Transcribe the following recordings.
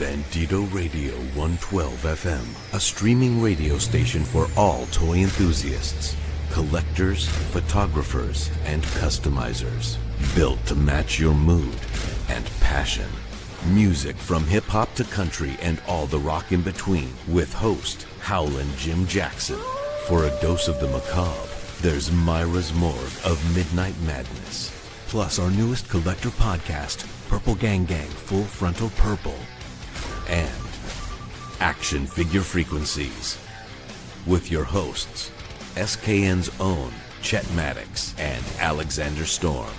Bandito Radio 112 FM, a streaming radio station for all toy enthusiasts, collectors, photographers, and customizers. Built to match your mood and passion. Music from hip-hop to country and all the rock in between with host Howlin' Jim Jackson. For a dose of the macabre, there's Myra's Morgue of Midnight Madness. Plus our newest collector podcast, Purple Gang Gang Full Frontal Purple. And Action Figure Frequencies. With your hosts, SKN's own Chet Maddox and Alexander Storm.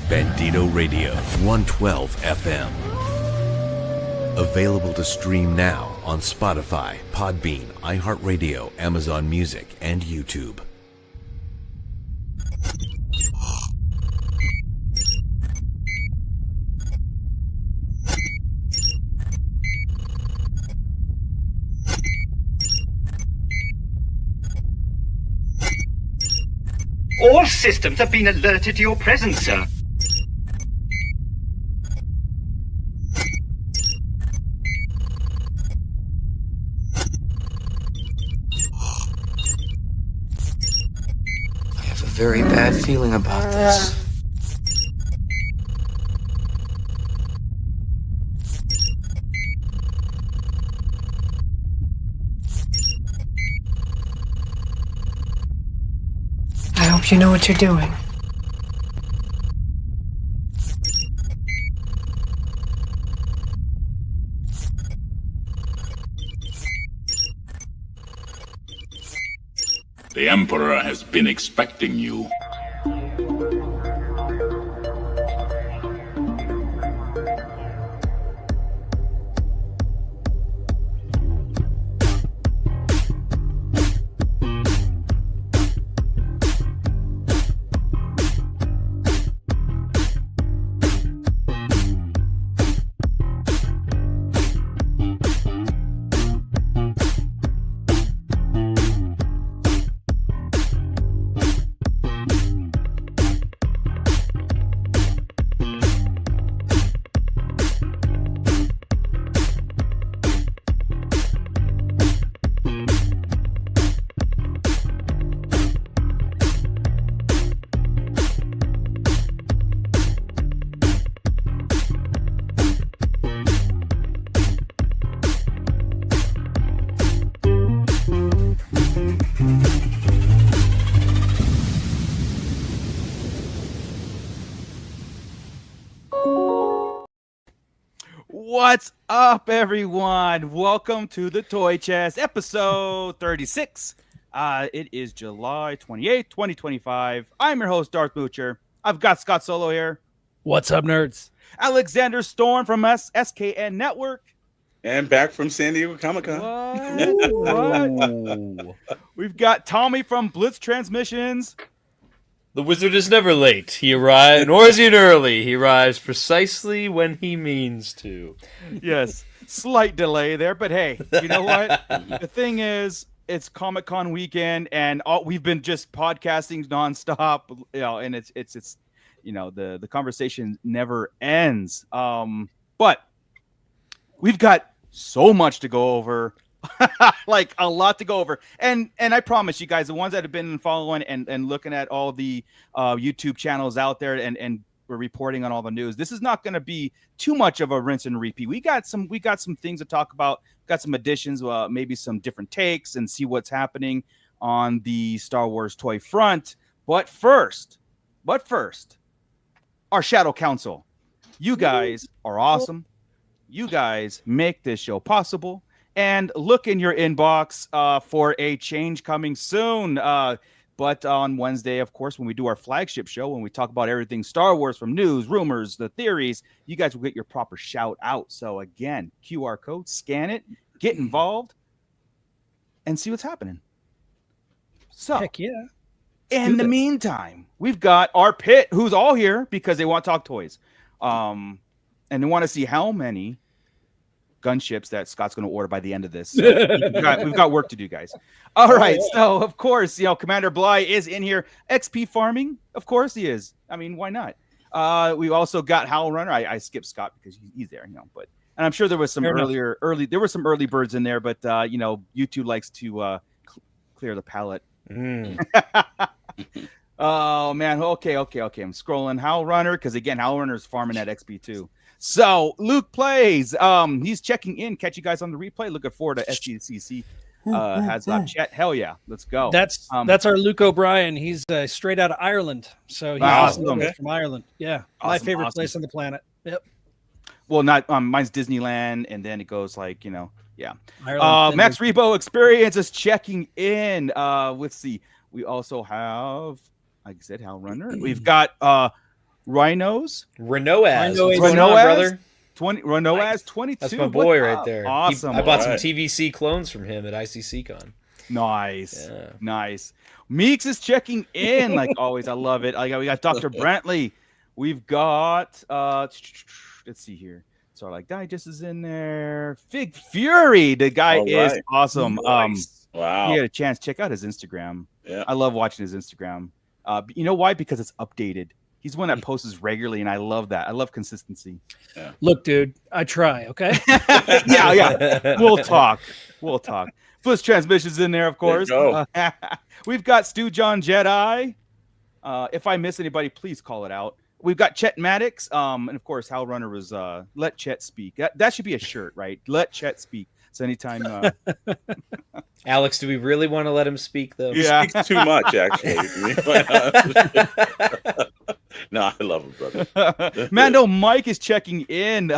Bandito Radio 112 FM. Available to stream now on Spotify, Podbean, iHeartRadio, Amazon Music, and YouTube. All systems have been alerted to your presence, sir. I have a very bad feeling about this. I hope you know what you're doing. The Emperor has been expecting you. What's up, everyone? Welcome to the Toy Chest, episode 36. It is July 28th, 2025. I'm your host, Darth Moocher. I've got Scott Solo here. What's up, nerds? Alexander Storm from SKN Network. And back from San Diego Comic-Con. What? We've got Tommy from Blitz Transmissions. The wizard is never late. He arrives, nor is he early. He arrives precisely when he means to. Yes, slight delay there, but hey, you know what? The thing is, it's Comic-Con weekend, and we've been just podcasting nonstop, and it's you know, the conversation never ends. But we've got so much to go over. Like a lot to go over, and I promise you guys, the ones that have been following and looking at all the YouTube channels out there and we're reporting on all the news, this is not going to be too much of a rinse and repeat. We got some things to talk about, got some additions, maybe some different takes, and see what's happening on the Star Wars toy front. But first, our Shadow Council. You guys are awesome. You guys make this show possible. And look in your inbox for a change coming soon. But on Wednesday, of course, when we do our flagship show, when we talk about everything Star Wars, from news, rumors, the theories, you guys will get your proper shout out. So again, QR code, scan it, get involved, and see what's happening. So, heck yeah. In the meantime, we've got our pit, who's all here because they want to talk toys. And they want to see how many gunships that Scott's going to order by the end of this. So we've got work to do, guys. All right. So, of course, Commander Bly is in here. XP farming. Of course he is. I mean, why not? We also got Howl Runner. I skipped Scott because he's there, but and I'm sure there was some Fair enough. there were some early birds in there, but YouTube likes to clear the palette. Oh man, okay. I'm scrolling Howl Runner because again, Howl Runner is farming at XP2. So Luke plays. He's checking in. Catch you guys on the replay. Looking forward to SDCC. Haslab chat. Hell yeah, let's go. That's our Luke O'Brien. He's straight out of Ireland, so he's Awesome. from Ireland. Yeah, my favorite place on the planet. Yep. Well, not mine's Disneyland, and then it goes like yeah. Ireland, Max Rebo Experience is checking in. Let's see. We also have, like I said, Howl Runner. We've got Rhinos. Renoaz. What's Renoaz? going on, brother? Renoaz 22. That's my boy right there. Awesome. I bought some TVC clones from him at ICCCon. Nice. Yeah. Nice. Meeks is checking in like always. I love it. We got Dr. Brantley. We've got let's see here. So like Digest is in there. Fig Fury. The guy is awesome. Nice. Wow. You get a chance, check out his Instagram. Yeah. I love watching his Instagram. You know why? Because it's updated. He's one that posts regularly, and I love that. I love consistency. Yeah. Look, dude, I try. Okay. yeah. We'll talk. Fliss Transmissions in there, of course. We've got Stu John Jedi. If I miss anybody, please call it out. We've got Chet Maddox. And of course, Howl Runner was Let Chet Speak. That should be a shirt, right? Let Chet Speak. So anytime Alex, do we really want to let him speak though? He speaks too much, actually. No, I love him, brother. Mando Mike is checking in.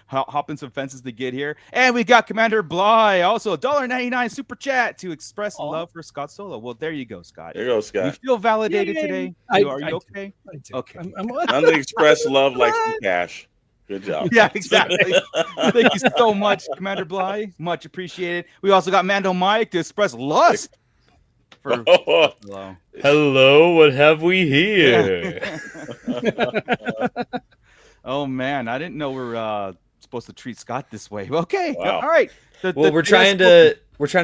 Hopping some fences to get here. And we got Commander Bly, also $1.99 super chat to express love for Scott Solo. Well, there you go, Scott. There you go, Scott. You feel validated today? Are you okay? I do. Okay. Nothing express love like some cash. Good job. Yeah, exactly. Thank you so much, Commander Bly. Much appreciated. We also got Mando Mike to express lust. Hello, what have we here? Oh man, I didn't know we're supposed to treat Scott this way. Okay, Wow. all right. We're trying to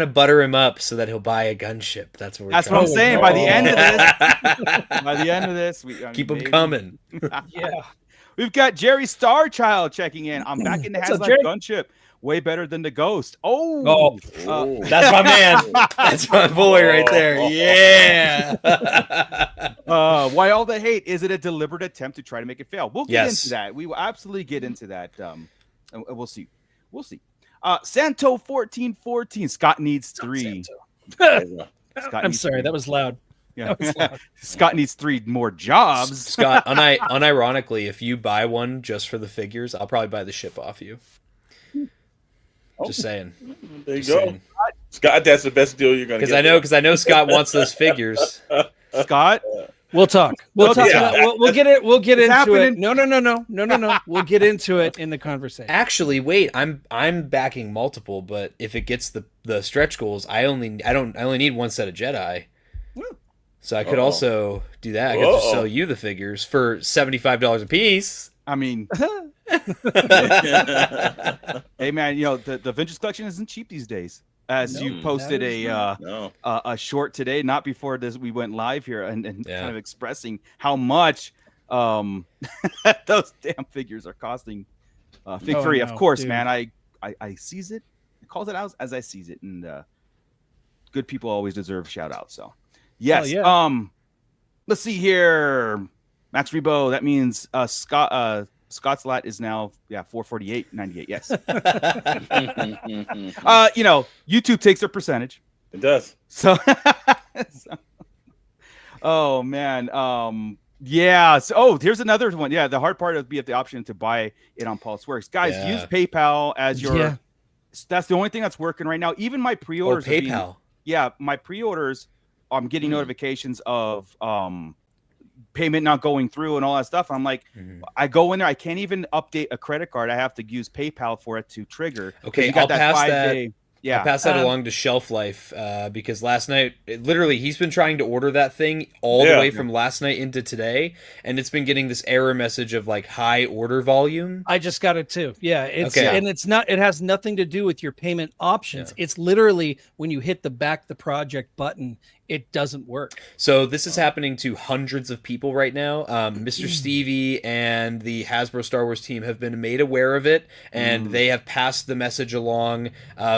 butter him up so that he'll buy a gunship. That's what I'm saying. By the end of this, keep them coming. Yeah. We've got Jerry Starchild checking in. I'm back in the Haslab Gunship. Way better than the Ghost. That's my man. That's my boy right there. Yeah. Why all the hate? Is it a deliberate attempt to try to make it fail? We'll get into that. We will absolutely get into that. And we'll see. Santo 1414. Scott needs 3. I'm sorry, that was loud. Yeah. Scott needs 3 more jobs. Scott, unironically, if you buy one just for the figures, I'll probably buy the ship off you. Just saying. There you go. Scott, that's the best deal you're going to get. Because I know Scott wants those figures. Scott? We'll talk. We'll talk. Yeah. We'll get it. We'll get It's into happening. it. No. We'll get into it in the conversation. Actually, wait. I'm backing multiple, but if it gets the stretch goals, I only need one set of Jedi. So I could also do that. I could just sell you the figures for $75 a piece. I mean, hey man, the Vintage Collection isn't cheap these days. As you posted a short today, not before this we went live here, and kind of expressing how much those damn figures are costing. Fig Fury, of course, dude. Man. I seize it. I calls it out as I seize it, and good people always deserve shout out. So yes. Let's see here. Max Rebo, that means Scott's LAAT is now 448.98. Yes. YouTube takes their percentage. It does. So, oh man. Yeah. So, here's another one. Yeah, the hard part would be the option to buy it on Pulse Works. Guys, use PayPal as your. Yeah. That's the only thing that's working right now. Even my pre-orders. PayPal. My pre-orders. I'm getting notifications of payment not going through and all that stuff. I'm like, I go in there, I can't even update a credit card. I have to use PayPal for it to trigger. Okay, you got I'll pass that. Yeah. I passed that along to Shelf Life because last night, literally, he's been trying to order that thing all the way from last night into today, and it's been getting this error message of like high order volume. I just got it too. Yeah, it's Okay. and it's not. It has nothing to do with your payment options. It's literally when you hit the back the project button, it doesn't work. So this is happening to hundreds of people right now. Mr. Stevie and the Hasbro Star Wars team have been made aware of it, and they have passed the message along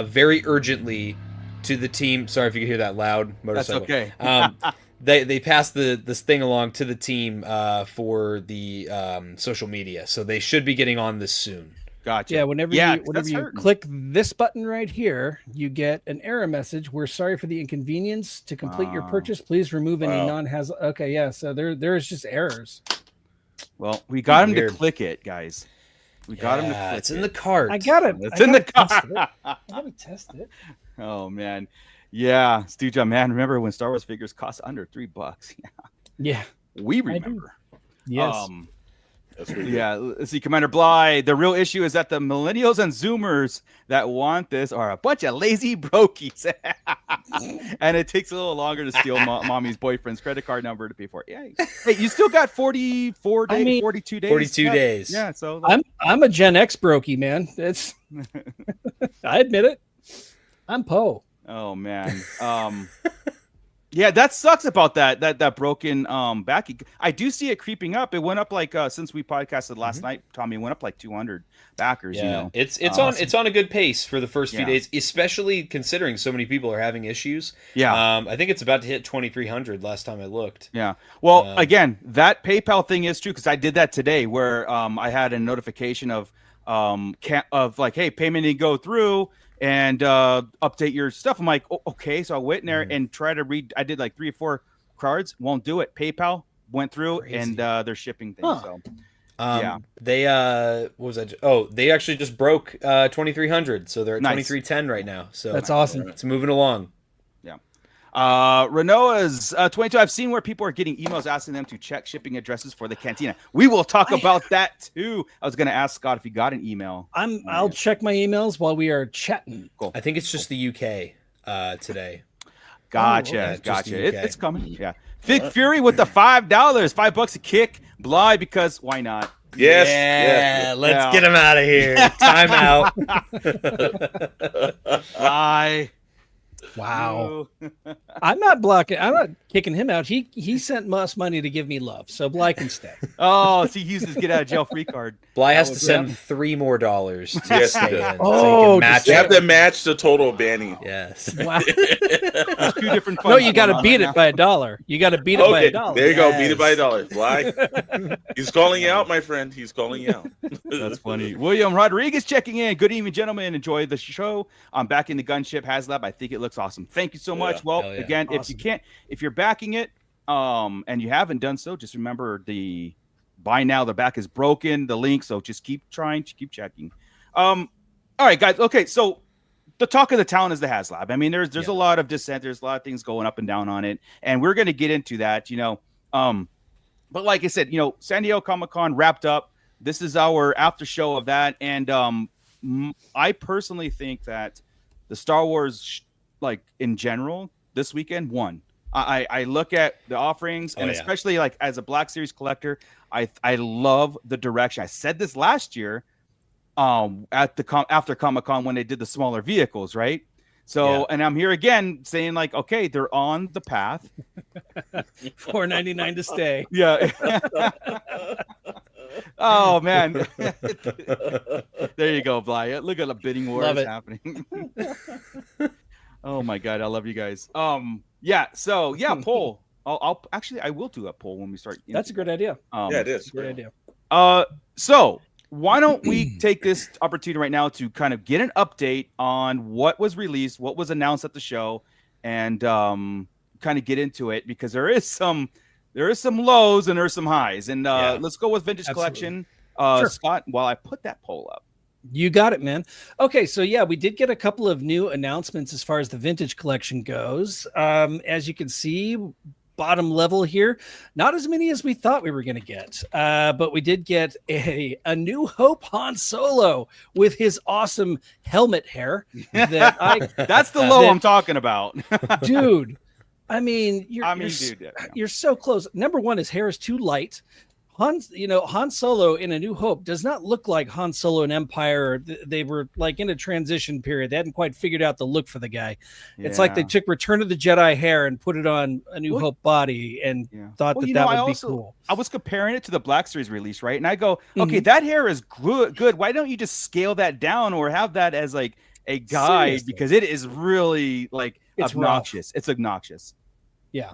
very urgently to the team. Sorry if you could hear that loud motorcycle. That's okay. They passed this thing along to the team for the social media, so they should be getting on this soon. Gotcha. Yeah, whenever you click this button right here, you get an error message. We're sorry for the inconvenience. To complete your purchase, please remove any non-has. Okay, yeah. So there is just errors. Well, we got him to click it, guys. We got him to click it's in the cart. I got it. It's in the cart. I gotta test it. Oh man, yeah, Stu John, man. Remember when Star Wars figures cost under $3? Yeah, we remember. Yes. Yeah, let's see, Commander Bly. The real issue is that the millennials and Zoomers that want this are a bunch of lazy brokies, and it takes a little longer to steal mommy's boyfriend's credit card number to pay for it. Yeah, hey, you still got 44 days, 42 days, 42 days. Yeah, so I'm a Gen X brokey, man. It's I admit it. I'm Poe. Oh man. Yeah, that sucks about that broken backing. I do see it creeping up. It went up like since we podcasted last night, Tommy, it went up like 200 backers. Yeah, you know, it's on a good pace for the first few days, especially considering so many people are having issues. Yeah, I think it's about to hit 2,300 last time I looked. Yeah, well, again, that PayPal thing is true because I did that today where I had a notification of like, hey, payment didn't go through. And update your stuff. I'm like, okay. So I went in there and tried to read. I did like 3 or 4 cards. Won't do it. PayPal went through. Crazy. And they're shipping things. So they what was that? Oh, they actually just broke 2,300. So they're at 2,310 right now. So that's awesome. It's moving along. Renoa's 22. I've seen where people are getting emails asking them to check shipping addresses for the Cantina. We will talk about that too. I was going to ask Scott if he got an email. I'll check my emails while we are chatting. Cool. I think it's just the UK today. Gotcha. It's coming. Yeah. Fig Fury with the $5, $5 a kick. Bly because why not? Yes. Yeah. Let's get him out of here. Time out. Bye. Wow. I'm not blocking. I'm not kicking him out. He sent us money to give me love, so Bly can stay. Oh, so he used his get out of jail free card. Bly has to send $3 more to stay in. Oh, you have to match the total Banny. Yes. Wow. 2 different. No, you got to beat it by $1. You got to beat it by $1. There you go. Beat it by $1. Bly. He's calling you out, my friend. He's calling you out. That's funny. William Rodriguez checking in. Good evening, gentlemen. Enjoy the show. I'm back in the Gunship Haslab. I think it looks awesome. Thank you so much. Well, again, awesome. If you're backing it, and you haven't done so, just remember the buy now. The back is broken. The link. So just keep trying. Keep checking. All right, guys. Okay, so the talk of the town is the Haslab. I mean, there's a lot of dissent. There's a lot of things going up and down on it, and we're going to get into that. But like I said, San Diego Comic-Con wrapped up. This is our after show of that, and I personally think that the Star Wars, like in general, this weekend won. I look at the offerings, and especially like as a Black Series collector, I love the direction. I said this last year, after Comic-Con when they did the smaller vehicles, right? So, and I'm here again saying like, okay, they're on the path. $4.99 to stay. Yeah. Oh man. There you go, Bly. Look at the bidding war is happening. Oh my god, I love you guys. Poll. I will do a poll when we start. That's a great idea. It is a great idea. So why don't we take this opportunity right now to kind of get an update on what was released, what was announced at the show, and kind of get into it because there is some lows and there's some highs. And let's go with Vintage Collection. Sure. Scott, while I put that poll up. You got it, man. Okay, so we did get a couple of new announcements as far as the Vintage Collection goes. As you can see, bottom level here. Not as many as we thought we were going to get, but we did get a New Hope Han Solo with his awesome helmet hair. That's the low I'm talking about. Dude, I mean, you're so close. Number one, his hair is too light. Han Solo in A New Hope does not look like Han Solo in Empire. They were like in a transition period. They hadn't quite figured out the look for the guy. Yeah. It's like they took Return of the Jedi hair and put it on A New Hope body and thought that would be cool. I was comparing it to the Black Series release, right? And I go, okay, that hair is good. Why don't you just scale that down or have that as like a guide? Seriously. Because it is really like obnoxious. It's obnoxious. Yeah.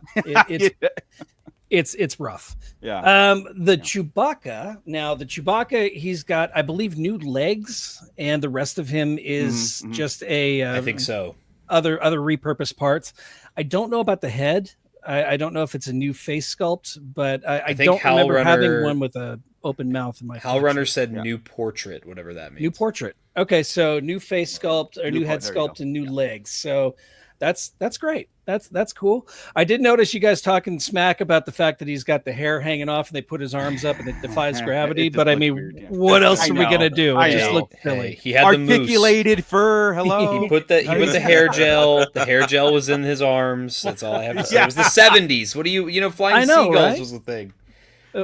It's rough. Yeah. The Chewbacca, he's got, I believe, new legs, and the rest of him is just I think so. Other repurposed parts. I don't know about the head. I don't know if it's a new face sculpt, but I don't remember having one with a open mouth in my Hal Runner said new portrait, whatever that means. New portrait. Okay, so new face sculpt or new head sculpt and new legs. So that's great. That's cool. I did notice you guys talking smack about the fact that he's got the hair hanging off and they put his arms up and it defies gravity. But I mean, weird, what else are we gonna do? It just looked silly. He had articulated fur. Hello. He put the hair gel. The hair gel was in his arms. That's all I have to say. It was the 70s. What do you flying seagulls was the thing.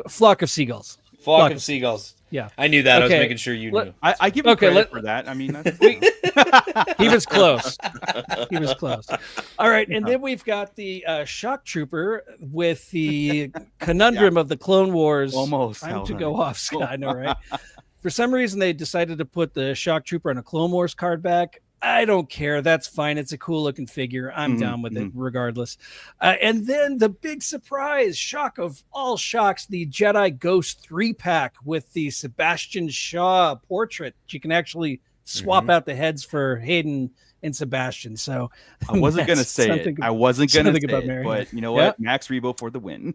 Flock of seagulls. Flock of seagulls. Yeah, I knew that. Okay. I was making sure you knew. I give him credit for that. I mean, he was close. He was close. All right, and then we've got the shock trooper with the conundrum of the Clone Wars. Almost time to go off, Scott. I know, right? For some reason, they decided to put the shock trooper on a Clone Wars card back. I don't care. That's fine. It's a cool looking figure. I'm down with it regardless. And then the big surprise, shock of all shocks, the Jedi Ghost 3-pack with the Sebastian Shaw portrait. You can actually swap out the heads for Hayden and Sebastian. So I wasn't going to say it. I wasn't going to say it, but you know what? Max Rebo for the win.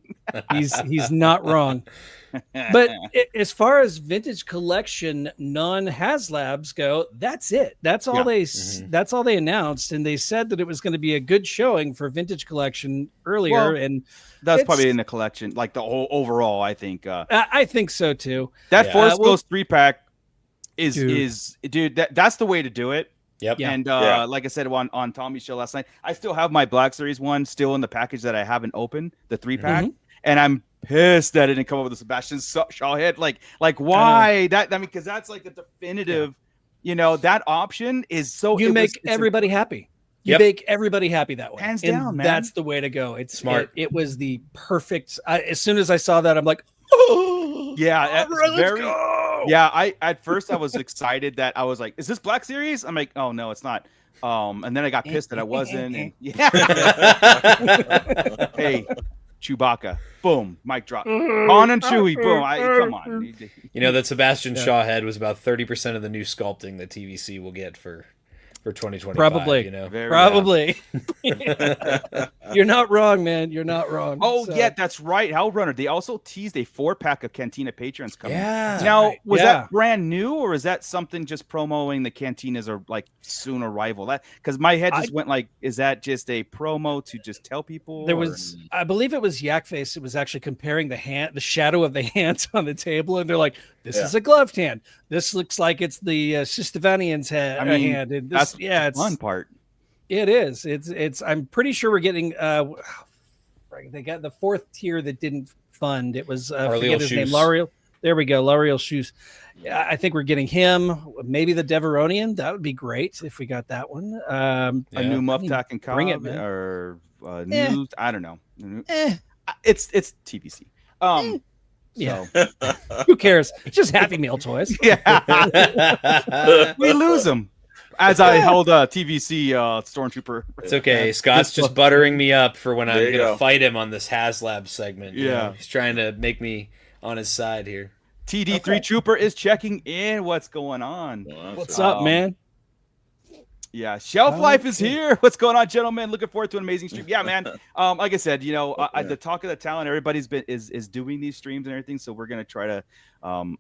He's not wrong. But as far as vintage collection non-Haslabs go, that's it. That's all that's all they announced, and they said that it was going to be a good showing for vintage collection earlier, and that's probably in the collection, like the whole overall. I think so too. That Force Ghost 3-pack is that's the way to do it. Yep. And like I said on Tommy's show last night, I still have my Black Series one still in the package that I haven't opened, the 3-pack, and I'm pissed that it didn't come up with a Sebastian Shaw head. Like why that? I mean, because that's like a definitive. You know, that option is so. You make everybody happy. You make everybody happy that way. Hands down, man. That's the way to go. It's smart. It was the perfect. As soon as I saw that, I'm like, oh, yeah, let's go. Yeah, at first I was excited that I was like, is this Black Series? I'm like, oh no, it's not. And then I got pissed that I wasn't. And hey, Chewbacca, boom, mic drop. Han and Chewie, boom. Come on. You know that Sebastian Shaw head was about 30% of the new sculpting that TVC will get for 2025. Probably, you know, probably. You're not wrong, man. You're not wrong. Oh yeah, that's right. Hell Runner. They also teased a 4-pack of Cantina patrons coming. Yeah. Now, was that brand new, or is that something just promoting the Cantinas or like soon arrival? That because my head just went like, is that just a promo to just tell people? There was, I believe it was Yak Face. It was actually comparing the shadow of the hands on the table, and they're like, this is a gloved hand. This looks like it's the Sistavanian's hand. I mean, hand. And this, it's fun part. It is. It's. I'm pretty sure we're getting. They got the 4th tier that didn't fund. It was forget his name. L'Oreal. There we go. L'Oreal Shoes. Yeah, I think we're getting him. Maybe the Deveronian. That would be great if we got that one. A new Muftak and Cobb, bring it, man. Or news. I don't know. It's TBC. Yeah. Who cares? It's just Happy Meal toys. Yeah. We lose them. As I held a TVC Stormtrooper. It's okay. Scott's just buttering me up for when I'm going to fight him on this Haslab segment. You know? He's trying to make me on his side here. TD3 Trooper is checking in. What's going on? What's up, man? Yeah, Shelf Life is here. What's going on, gentlemen? Looking forward to an amazing stream. Yeah, man. Like I said, you know, the talk of the town, everybody's is doing these streams and everything. So we're gonna try to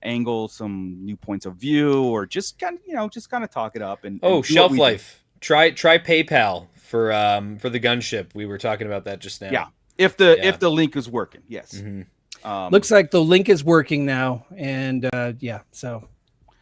angle some new points of view, or just kind of talk it up. And Shelf Life. Try PayPal for the gunship. We were talking about that just now. If the link is working, yes. Mm-hmm. Looks like the link is working now, and so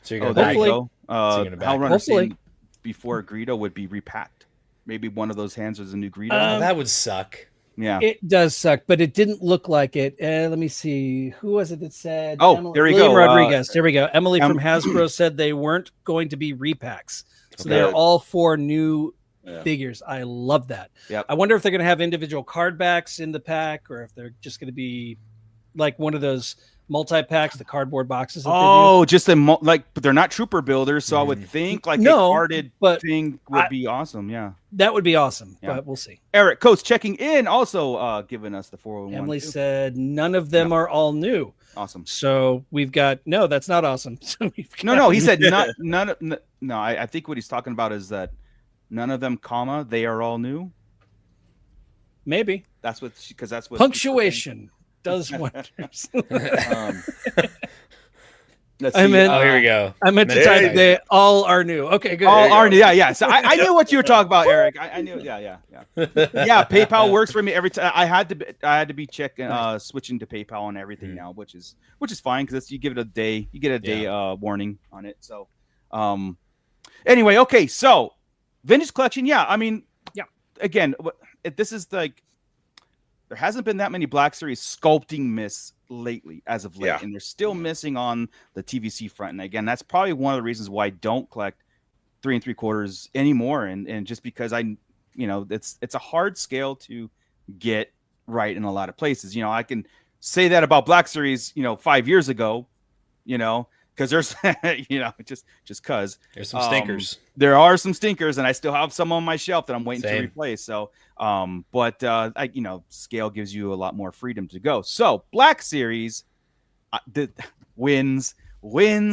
you're gonna there you hopefully- go. Hellrunner Hopefully. saying before Greedo would be repacked. Maybe one of those hands was a new Greedo. that would suck. Yeah, it does suck, but it didn't look like it. Let me see. Who was it that said? Oh, there we William go. Rodriguez. There we go. Emily from Hasbro said they weren't going to be repacks. So they're all 4 new figures. I love that. Yep. I wonder if they're going to have individual card backs in the pack, or if they're just going to be like one of those multi-packs, the cardboard boxes. That just but they're not trooper builders, so I would think like a carded thing would be awesome. Yeah, that would be awesome, but we'll see. Eric Coates checking in, also giving us the 401. Emily said none of them are all new. Awesome. So we've got that's not awesome. So no. He said none. No, I think what he's talking about is that none of them, they are all new. Maybe that's what punctuation does wonders. Let's I see. meant, here we go. I meant to type they all are new. Okay, good. All are new. Yeah. So I knew what you were talking about, Eric. I knew. Yeah. Yeah. PayPal works for me every time. I had to be checking, switching to PayPal and everything now, which is fine because you give it a day. You get a day warning on it. So, anyway, okay. So, Vintage Collection. Yeah. I mean, again, this is like. There hasn't been that many Black Series sculpting miss lately as of late, and they're still missing on the TVC front. And again, that's probably one of the reasons why I don't collect 3 3/4 anymore. And just because it's a hard scale to get right in a lot of places. I can say that about Black Series, 5 years ago, because there's, just cause there's some stinkers. There are some stinkers, and I still have some on my shelf that I'm waiting to replace. So, scale gives you a lot more freedom to go. So, Black Series wins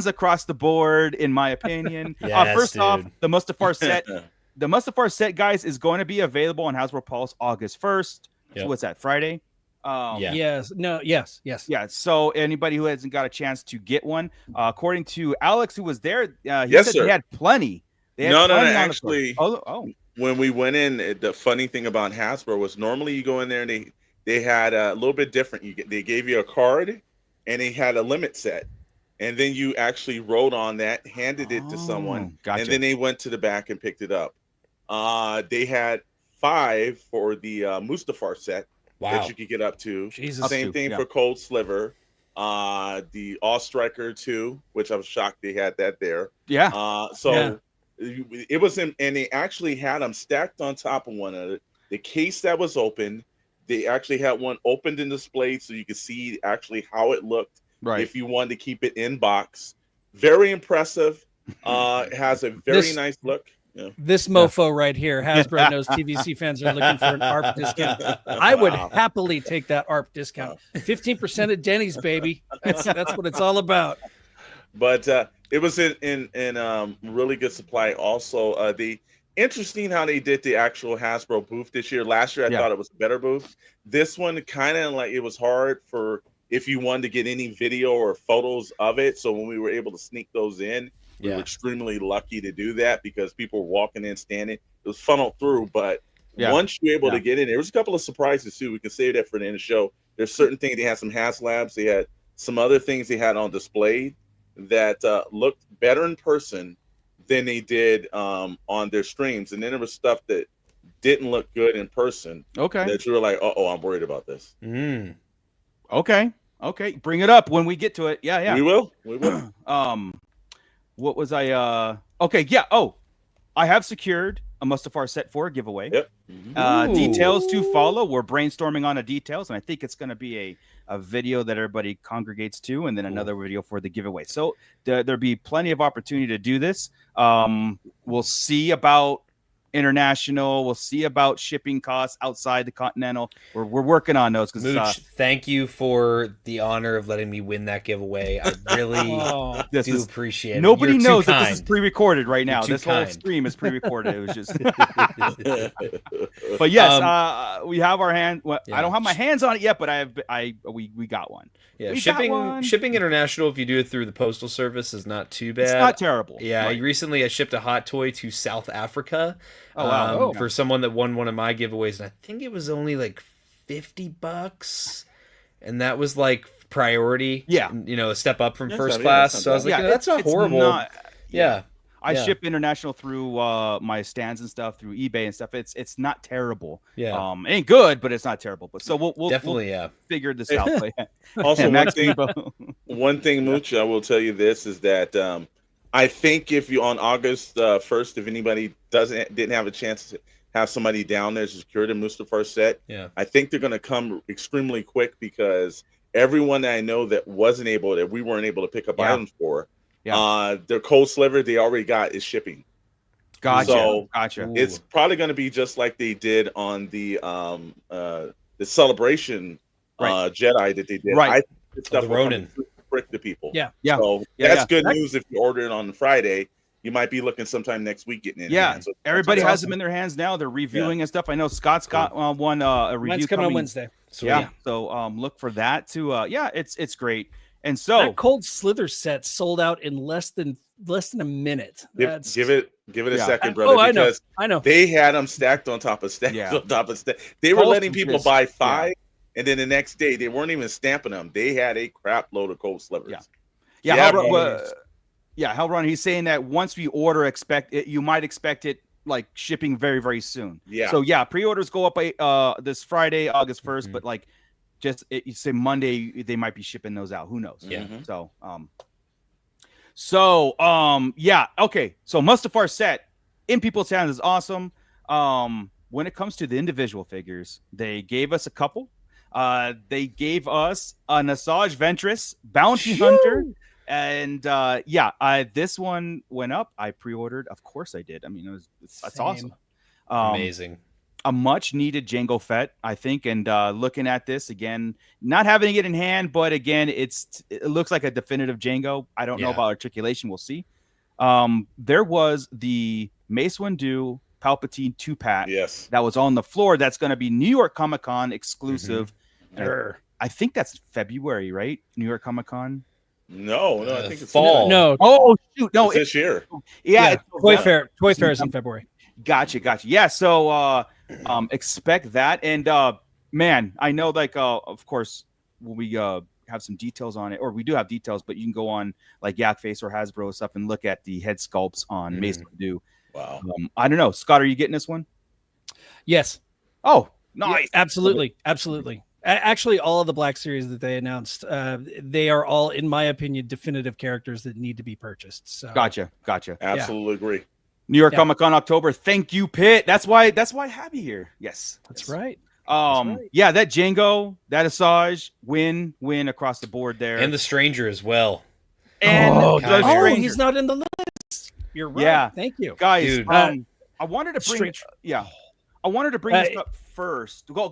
across the board, in my opinion. First off, the Mustafar set, guys, is going to be available on Hasbro Pulse August 1st. So what's that, Friday? Yes. Yeah. So anybody who hasn't got a chance to get one, according to Alex, who was there, he said they had plenty. No. Actually, when we went in, the funny thing about Hasbro was normally you go in there and they had a little bit different. They gave you a card and they had a limit set, and then you actually wrote on that, handed it to someone, and then they went to the back and picked it up. They had 5 for the Mustafar set. Wow. That you could get up to. Jesus. Same thing for Cold Sliver. The All Striker 2, which I was shocked they had that there. Yeah. It was and they actually had them stacked on top of one another. The case that was open, they actually had one opened and displayed so you could see actually how it looked. Right. If you wanted to keep it in box. Very impressive. It has a very nice look. Yeah. This mofo right here, Hasbro knows TVC fans are looking for an ARP discount. I would happily take that ARP discount. 15% at Denny's, baby. That's what it's all about. But it was in really good supply. Also, the interesting how they did the actual Hasbro booth this year. Last year, I thought it was a better booth. This one kind of like it was hard for if you wanted to get any video or photos of it. So when we were able to sneak those in. We were extremely lucky to do that because people were walking in, standing. It was funneled through, but once you're able to get in, there was a couple of surprises too. We can save that for the end of the show. There's certain things they had some Haslabs. They had some other things they had on display that looked better in person than they did on their streams. And then there was stuff that didn't look good in person. Okay. That you were like, I'm worried about this. Okay. Bring it up when we get to it. Yeah. We will. What was I? Okay, yeah. Oh, I have secured a Mustafar set 4 giveaway. Yep. Details to follow. We're brainstorming on the details, and I think it's going to be a video that everybody congregates to, and then another video for the giveaway. So there'll be plenty of opportunity to do this. We'll see about international. We'll see about shipping costs outside the continental. We're working on those. Mooch, thank you for the honor of letting me win that giveaway. I really do appreciate it. Nobody knows that this is pre-recorded right now. This whole stream is pre-recorded. It was just. But yes, we have our hand. Well, I don't have my hands on it yet, but we got one. Yeah, shipping international, if you do it through the postal service, is not too bad. It's not terrible. Yeah, recently I shipped a hot toy to South Africa. Oh wow! For someone that won one of my giveaways, and I think it was only like $50, and that was like priority. Yeah, you know, a step up from first not- class. that's So I was like, bad. you know, that's not It's horrible. not- yeah. I Yeah. ship international through my stands and stuff through eBay and stuff. It's not terrible. Yeah. It ain't good, but it's not terrible. But so we'll Definitely, yeah. figure this out. But, Also, Max one thing, Mooch, I will tell you this is that I think if you on August 1st, if anybody didn't have a chance to have somebody down there to secure the Mustafar set, I think they're going to come extremely quick because everyone that I know that we weren't able to pick up items for, their cold sliver they already got is shipping. Gotcha. So gotcha. It's probably going to be just like they did on the celebration Jedi that they did. Right. I think this stuff the will come Ronin. brick to people. Yeah. So that's good news if you order it on Friday. You might be looking sometime next week getting it. Yeah, So everybody that's has them in their hands now. They're reviewing and stuff. I know Scott's got one a review Mine's coming on Wednesday. Sweet. Yeah, so look for that too. It's great. And so that cold slither set sold out in less than a minute. Give it a second, brother. Oh, because I know. They had them stacked on top of stacks on top of stacks. They were letting people buy 5, and then the next day they weren't even stamping them. They had a crap load of cold slivers. Hellrun, he's saying that once we order, you might expect it like shipping very, very soon. Yeah. So pre-orders go up this Friday, August 1st, but like you say Monday they might be shipping those out. Who knows? Yeah. Okay. So Mustafar set in people's hands is awesome. When it comes to the individual figures, they gave us a couple. They gave us an Asajj Ventress Bounty Hunter. And this one went up. I pre-ordered. Of course I did. I mean, that's awesome. Amazing. A much needed Jango Fett, I think. And looking at this again, not having it in hand, but again, it looks like a definitive Jango. I don't know about articulation. We'll see. There was the Mace Windu Palpatine 2-pack. Yes. That was on the floor. That's going to be New York Comic Con exclusive. I think that's February, right? New York Comic Con. No, I think it's fall. No. Oh shoot, no, it's this year. Yeah, Toy Fair is in February. Gotcha. Yeah, so expect that, and man, I know like of course we have some details on it, or we do have details, but you can go on like Yak Face or Hasbro stuff and look at the head sculpts on Mace Windu. Wow. I don't know, Scott, are you getting this one? Yes. Oh, nice. Yeah, absolutely. Actually, all of the Black Series that they announced, they are all, in my opinion, definitive characters that need to be purchased. So Gotcha. Absolutely agree. New York Comic Con October. Thank you, Pitt. That's why I have you here. Yes, that's right. Yeah, that Jango, that Asajj, win across the board there, and the Stranger as well. And he's not in the list. You're right. Yeah, thank you, guys. Dude. I wanted to bring. I wanted to bring this up first. Go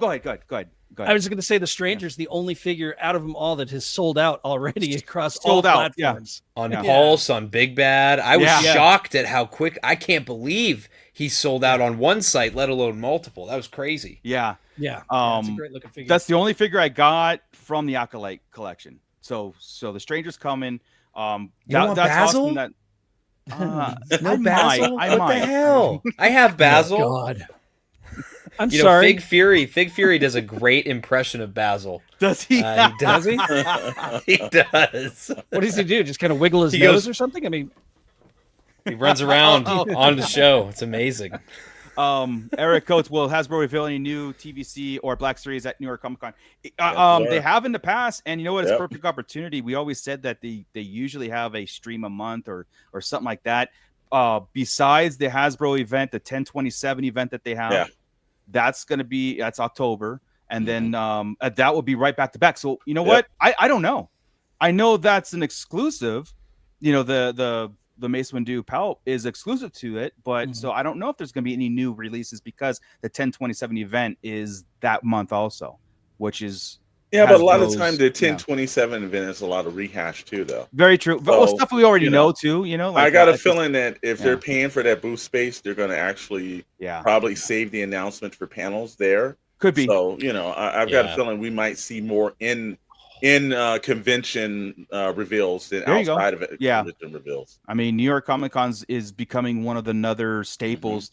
ahead. I was going to say the Stranger's the only figure out of them all that has sold out already across all platforms. On Pulse, on Big Bad. I was shocked at how quick. I can't believe he sold out on one site, let alone multiple. That was crazy. Yeah. It's a great looking figure. That's the only figure I got from the Acolyte collection. So the Stranger's coming. You want that's Basil? awesome. No Basil? What the hell? I have Basil. Oh, God. I'm sorry. Fig Fury does a great impression of Basil. Does he? Does he? He does. What does he do? Just kind of wiggle his nose or something? I mean, he runs around on the show. It's amazing. Eric Coates, will Hasbro reveal any new TVC or Black Series at New York Comic Con? They have in the past, and you know what? It's a perfect opportunity. We always said that they usually have a stream a month or something like that. Besides the Hasbro event, the 10/27 event that they have, that's October, and then that will be right back to back. So you know what? I don't know. I know that's an exclusive. You know, the Mace Windu Palp is exclusive to it, but so I don't know if there's going to be any new releases because the 10/27 event is that month also, which is but a lot of time the 10/27 event is a lot of rehash too, though. Very true. But stuff we already know too. You know, I got a feeling that if they're paying for that booth space, they're going to actually probably save the announcement for panels there. Could be. So I've got a feeling we might see more in in convention reveals than There you go. outside of it. Yeah. Convention reveals. I mean, New York Comic Cons is becoming one of the other staples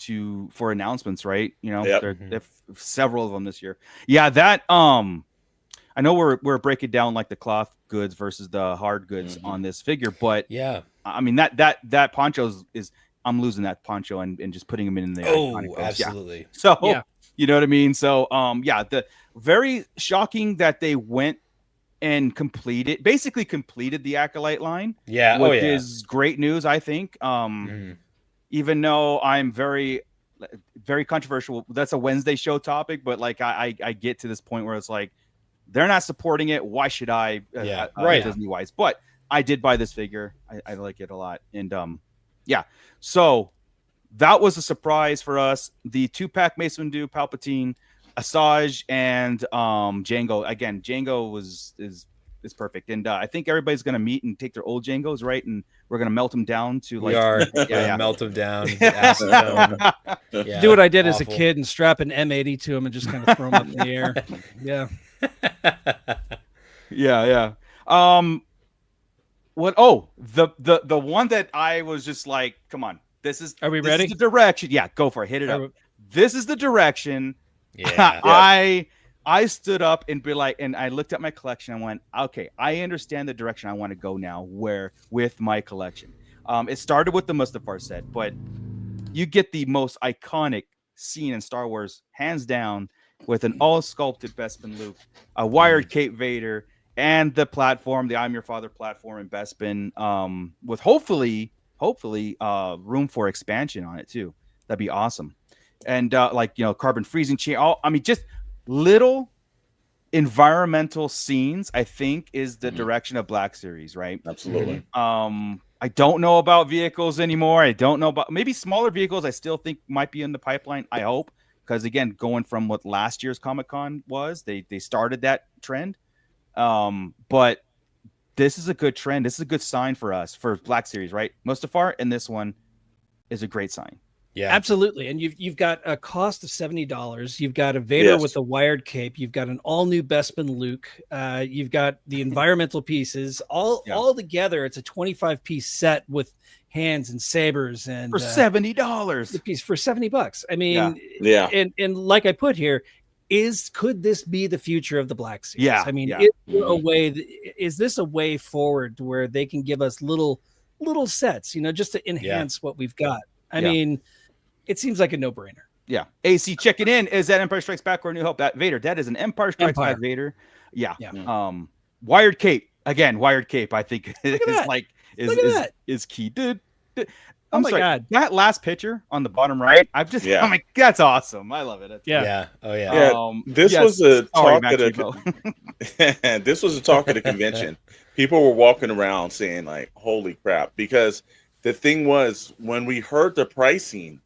for announcements, right? You know, they've several of them this year. Yeah, that I know we're breaking down like the cloth goods versus the hard goods on this figure, but yeah, I mean that poncho is I'm losing that poncho and just putting them in there. Oh, absolutely. Yeah. So you know what I mean? So the very shocking that they went and basically completed the Acolyte line. Yeah. Which is great news, I think. Even though I'm very, very controversial, that's a Wednesday show topic, but like I get to this point where it's like, they're not supporting it. Why should I? Right. Disney wise, but I did buy this figure. I like it a lot. And so that was a surprise for us. The 2-pack Mace Windu, Palpatine, Asajj, and Jango. Again, Jango is perfect, and I think everybody's gonna meet and take their old Jangos, right? And we're gonna melt them down to like melt them down. Do what I did as a kid and strap an M80 to them and just kind of throw them up in the air. Yeah. What? Oh, the one that I was just like, come on, this is. Are we ready? Is the direction? Yeah, go for it. Hit it up. This is the direction. Yeah. I stood up and be like, and I looked at my collection and went, okay, I understand the direction I want to go now. With my collection, it started with the Mustafar set, but you get the most iconic scene in Star Wars, hands down, with an all sculpted Bespin Luke, a wired Cape Vader, and the platform, the I'm Your Father platform in Bespin, with hopefully room for expansion on it too. That'd be awesome. And carbon freezing chain. Just little environmental scenes, I think, is the direction of Black Series, right? Absolutely. I don't know about vehicles anymore. I don't know about maybe smaller vehicles. I still think might be in the pipeline. I hope, because again, going from what last year's Comic-Con was, they started that trend. But this is a good trend. This is a good sign for us for Black Series, right? Mustafar, and this one is a great sign. Yeah, absolutely. And you've got a cost of $70. You've got a Vader with a wired cape. You've got an all new Bespin Luke. You've got the environmental pieces all together. It's a 25-piece set with hands and sabers, and for $70 the piece for $70. I mean, And like I put here, could this be the future of the Black Series? Yeah. I mean, is this a way forward where they can give us little sets, just to enhance what we've got? I mean, it seems like a no-brainer. Yeah. AC checking in. Is that Empire Strikes Back or New Hope? That Vader. That is an Empire Strikes Back Vader. Yeah. Wired cape. Again, wired cape, I think is key. Dude. Oh my God. That last picture on the bottom right, I'm just that's awesome. I love it. This was a talk at this was a talk at a convention. People were walking around saying like, holy crap, because the thing was, when we heard the pricing,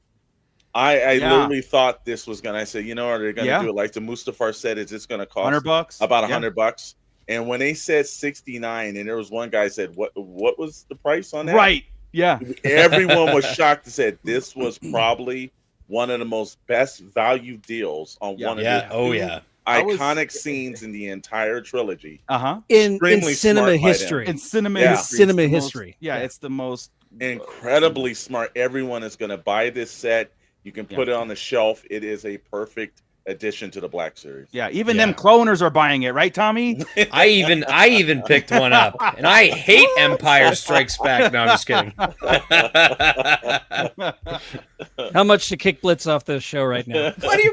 I literally thought this was gonna. I said, are they gonna do it like the Mustafar said? Is this gonna cost $100? About $100? And when they said 69, and there was one guy said, what was the price on that? Right. Yeah. Everyone was shocked and said this was probably one of the most best value deals on one of the iconic scenes in the entire trilogy. In cinema history. In cinema history. It's the most incredibly smart. Everyone is going to buy this set. You can put it on the shelf. It is a perfect addition to the Black Series. Yeah, even them cloners are buying it, right, Tommy? I even picked one up, and I hate Empire Strikes Back. No, I'm just kidding. How much to kick Blitz off the show right now? What do you?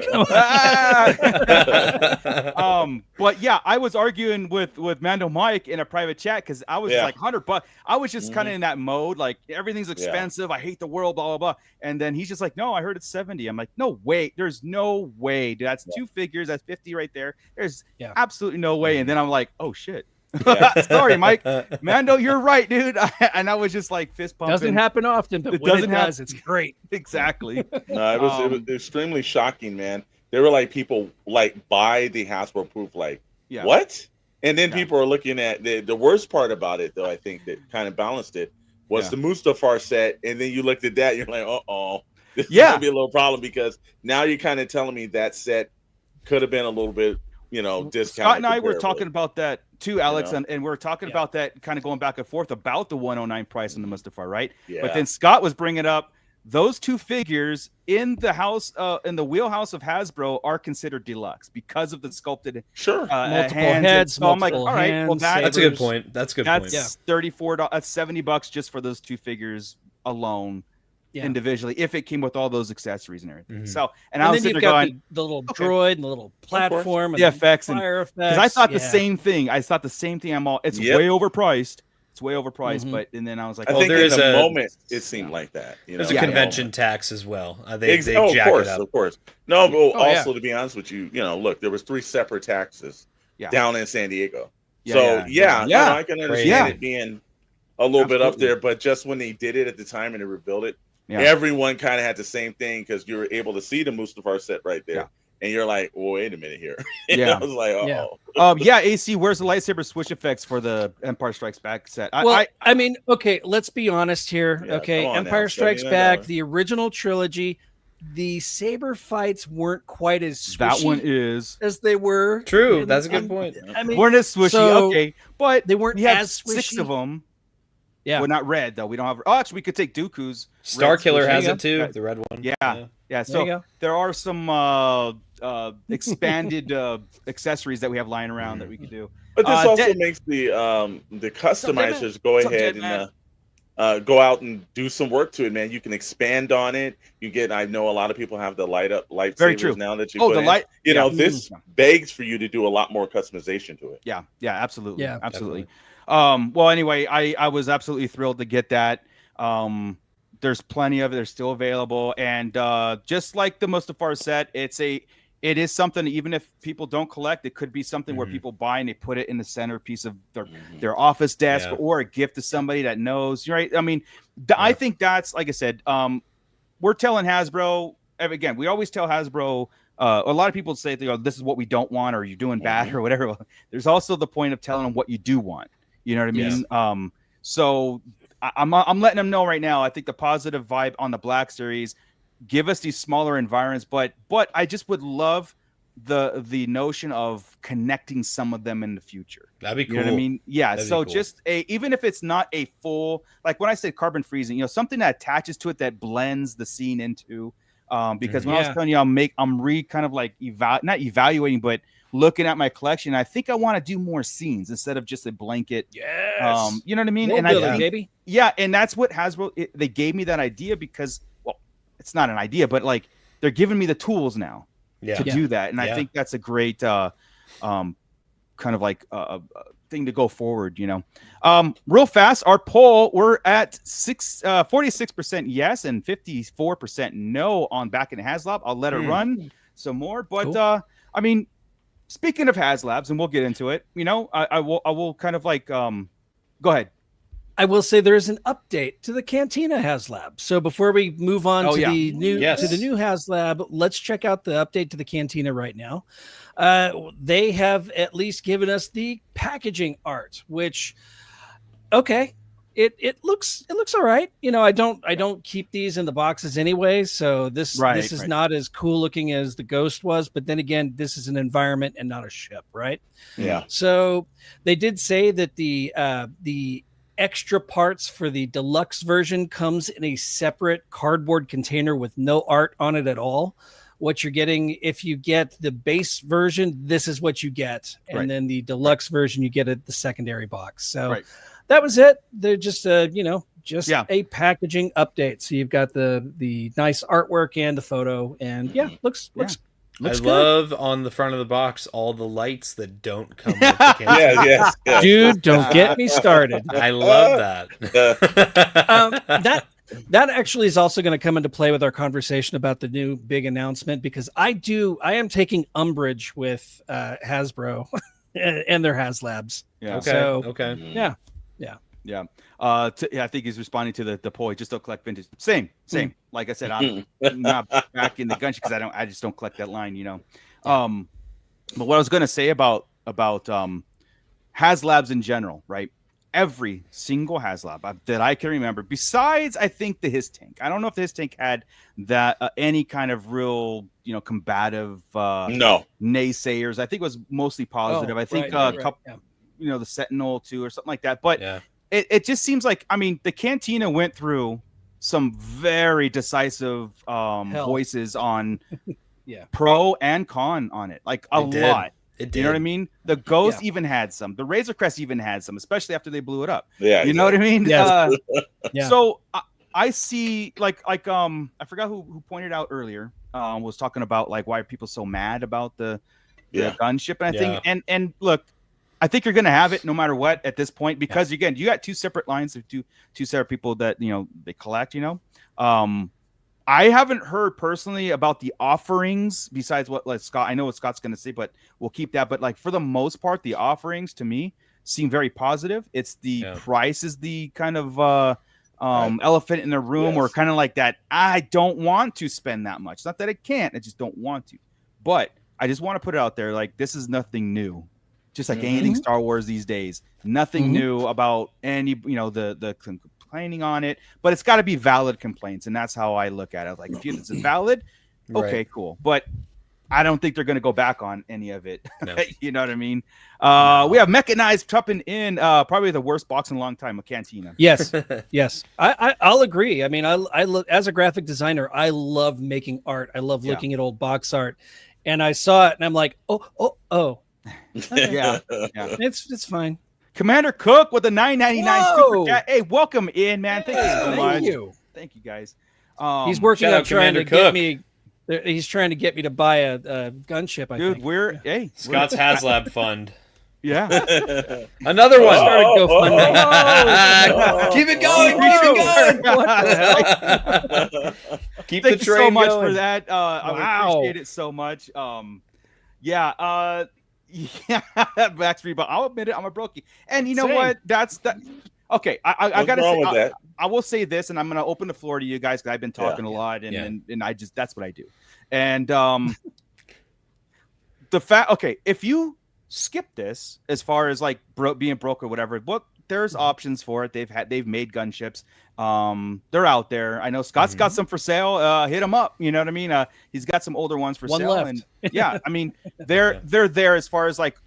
But yeah, I was arguing with Mando Mike in a private chat because I was like $100. I was just kind of in that mode, like everything's expensive. I hate the world, blah blah blah. And then he's just like, "No, I heard it's 70." I'm like, "No way. There's no way. Dude, that's 2 figures. That's 50 right there. There's absolutely no way." And then I'm like, "Oh shit." Sorry, Mike. Mando, you're right, dude. And I was just like fist pumping. Doesn't happen often, but when it does, it's great. Exactly. No, it was extremely shocking, man. There were like people like buy the Hasbro proof, like what? And then people are looking at the worst part about it, though. I think that kind of balanced it was the Mustafar set, and then you looked at that, you're like, this is gonna be a little problem because now you're kind of telling me that set could have been a little bit, discount. Scott and I were talking about that too, Alex, and we were talking Yeah. about that, kind of going back and forth about the 109 price on the Mustafar, right? Yeah. But then Scott was bringing up those two figures in the house, in the wheelhouse of Hasbro, are considered deluxe because of the sculpted Sure. Multiple hands. heads, So I'm like, multiple all right, well, hands, That's a good point. That's a good point. that's $34. That's $70 just for those two figures alone. Yeah. Individually, if it came with all those accessories and everything. Mhm. So, and And I was then sitting you've there got going, the little okay. droid and the little platform and the effects and fire effects. because I thought the yeah. same thing. It's Yep. way overpriced. It's way overpriced. Mhm. But and then I was like, I Well, think there in is the a- moment it seemed like that. There's a Yeah. convention tax as well. They Of jack course, it up. of course. No, but Oh, yeah. also to be honest with you, look, there was 3 separate taxes Yeah. down in San Diego. Yeah, So yeah. no, I can understand Yeah. it being a little bit up Absolutely. there, but just when they did it at the time and they rebuilt it, Yeah. everyone kind of had the same thing because you were able to see the Mustafar set right there. Yeah. And you're like, well, wait a minute here. Yeah. I was like, Yeah. Yeah, AC, where's the lightsaber switch effects for the Empire Strikes Back set? I mean, okay, let's be honest here. Yeah, Okay, come on Empire now, Strikes $79. Back, the original trilogy, the saber fights weren't quite as that swishy one is as they were. True. in- That's a good in- point. I mean, weren't as swishy, so okay, but they weren't we have as 6 swishy. of them. yeah. Well, not red though. We don't have. Oh, actually, we could take Dooku's. Star red Killer swishy. has There you it too. go. The red one. Yeah. Yeah. There So you go. there are some expanded accessories that we have lying around that we could do. But this also Dead- makes the customizers go What's up, ahead Dead Man? and go out and do some work to it, man. You can expand on it. You get. I know a lot of people have the light up Very true. lightsabers now that you Oh, put the in. light. Yeah. This begs for you to do a lot more customization to it. Yeah, absolutely. Yeah, Absolutely. Well, anyway, I was absolutely thrilled to get that. There's plenty of it. They're still available. And just like the Mustafar set, it is something, even if people don't collect, it could be something where people buy and they put it in the centerpiece of their office desk or a gift to somebody that knows, right? I mean, I think that's, like I said, we're telling Hasbro, again, we always tell Hasbro, a lot of people say, this is what we don't want, or you're doing bad or whatever. Well, there's also the point of telling them what you do want. You know what I mean? Yes. So I'm letting them know right now. I think the positive vibe on the Black Series, give us these smaller environments, but I just would love the notion of connecting some of them in the future. That'd be cool. You know what I mean? Yeah. That'd be So cool. just even if it's not a full, like when I said carbon freezing, something that attaches to it that blends the scene into. Because when I was telling you, I'm kind of like not evaluating, but looking at my collection. I think I want to do more scenes instead of just a blanket. Yes. You know what I mean? World And building, I think, baby. yeah, and that's what Hasbro, they gave me that idea because, well, it's not an idea, but like they're giving me the tools now to do that. And I think that's a great kind of like thing to go forward, real fast. Our poll, we're at 46% yes and 54% no on Back in Haslab. I'll let it run some more, but Cool. I mean, speaking of Haslabs, and we'll get into it, I will kind of like go ahead. I will say there is an update to the Cantina Haslab. So before we move on to the new Haslab, let's check out the update to the Cantina right now. They have at least given us the packaging art, which it looks all right. I don't keep these in the boxes anyway, so this is not as cool looking as the Ghost was, but then again, this is an environment and not a ship, right? Yeah. So they did say that the extra parts for the deluxe version comes in a separate cardboard container with no art on it at all. What you're getting, if you get the base version, this is what you get. And then the deluxe version, you get it the secondary box. So that was it. They're just a packaging update. So you've got the nice artwork and the photo, and looks I good. love on the front of the box all the lights that don't come with the Cantina. yes. Dude, don't get me started. I love that. That actually is also going to come into play with our conversation about the new big announcement, because I am taking umbrage with Hasbro and their Haslabs. Yeah. Okay. So, Okay. Yeah. I think he's responding to the poll. Just don't collect vintage. Same. Like I said, I'm not back in the Gunship because I just don't collect that line, But what I was going to say about Haslabs in general, right? every single Haslab that I can remember, besides I think the his tank. I don't know if the his tank had that any kind of real, combative naysayers. I think it was mostly positive. I think a couple, the Sentinel too or something like that. But it just seems like, I mean, the Cantina went through some very decisive voices on pro and con on it, like a lot. It did. You know what I mean? The Ghost even had some. The Razor Crest even had some, especially after they blew it up. Yeah, you know what I mean? Yeah. So I see, like I forgot who pointed out earlier. Was talking about like why are people so mad about the gunship, and I think and look, I think you're gonna have it no matter what at this point, because again, you got two separate lines of two separate people that they collect. I haven't heard personally about the offerings besides what Scott. I know what Scott's going to say, but we'll keep that. But like for the most part, the offerings to me seem very positive. It's the price is the kind of elephant in the room, or kind of like that. I don't want to spend that much. Not that I can't. I just don't want to. But I just want to put it out there. Like, this is nothing new. Just like anything Star Wars these days, nothing new about any the complaining on it, but it's got to be valid complaints, and that's how I look at it. Like, if it's valid, okay, cool, but I don't think they're going to go back on any of it. No. You know what I mean? We have Mechanized jumping in, probably the worst box in a long time, a Cantina. Yes, yes, I'll agree. I mean, I look, as a graphic designer, I love making art. I love looking at old box art, and I saw it, and I'm like, oh. Okay. Yeah, it's fine. Commander Cook with the $9.99 super chat. Hey, welcome in, man. Thank you so much. Thank you, guys. He's working on trying to get me. He's trying to get me to buy a gunship. I think. Hey, Scott's Haslab fund. Yeah, another one. Keep it going. Keep the train going. Thank you so much for that. I appreciate it so much. Yeah, Backstreet, but I'll admit it, I'm a brokey. And you know what? That's that. Okay, I gotta say, I will say this, and I'm gonna open the floor to you guys because I've been talking a lot, and I just that's what I do. And the fact, okay, if you skip this as far as like being broke or whatever, there's options for it. They've made gunships. They're out there. I know Scott's got some for sale. Hit him up. You know what I mean? He's got some older ones for sale. Left. And yeah, I mean, they're there as far as like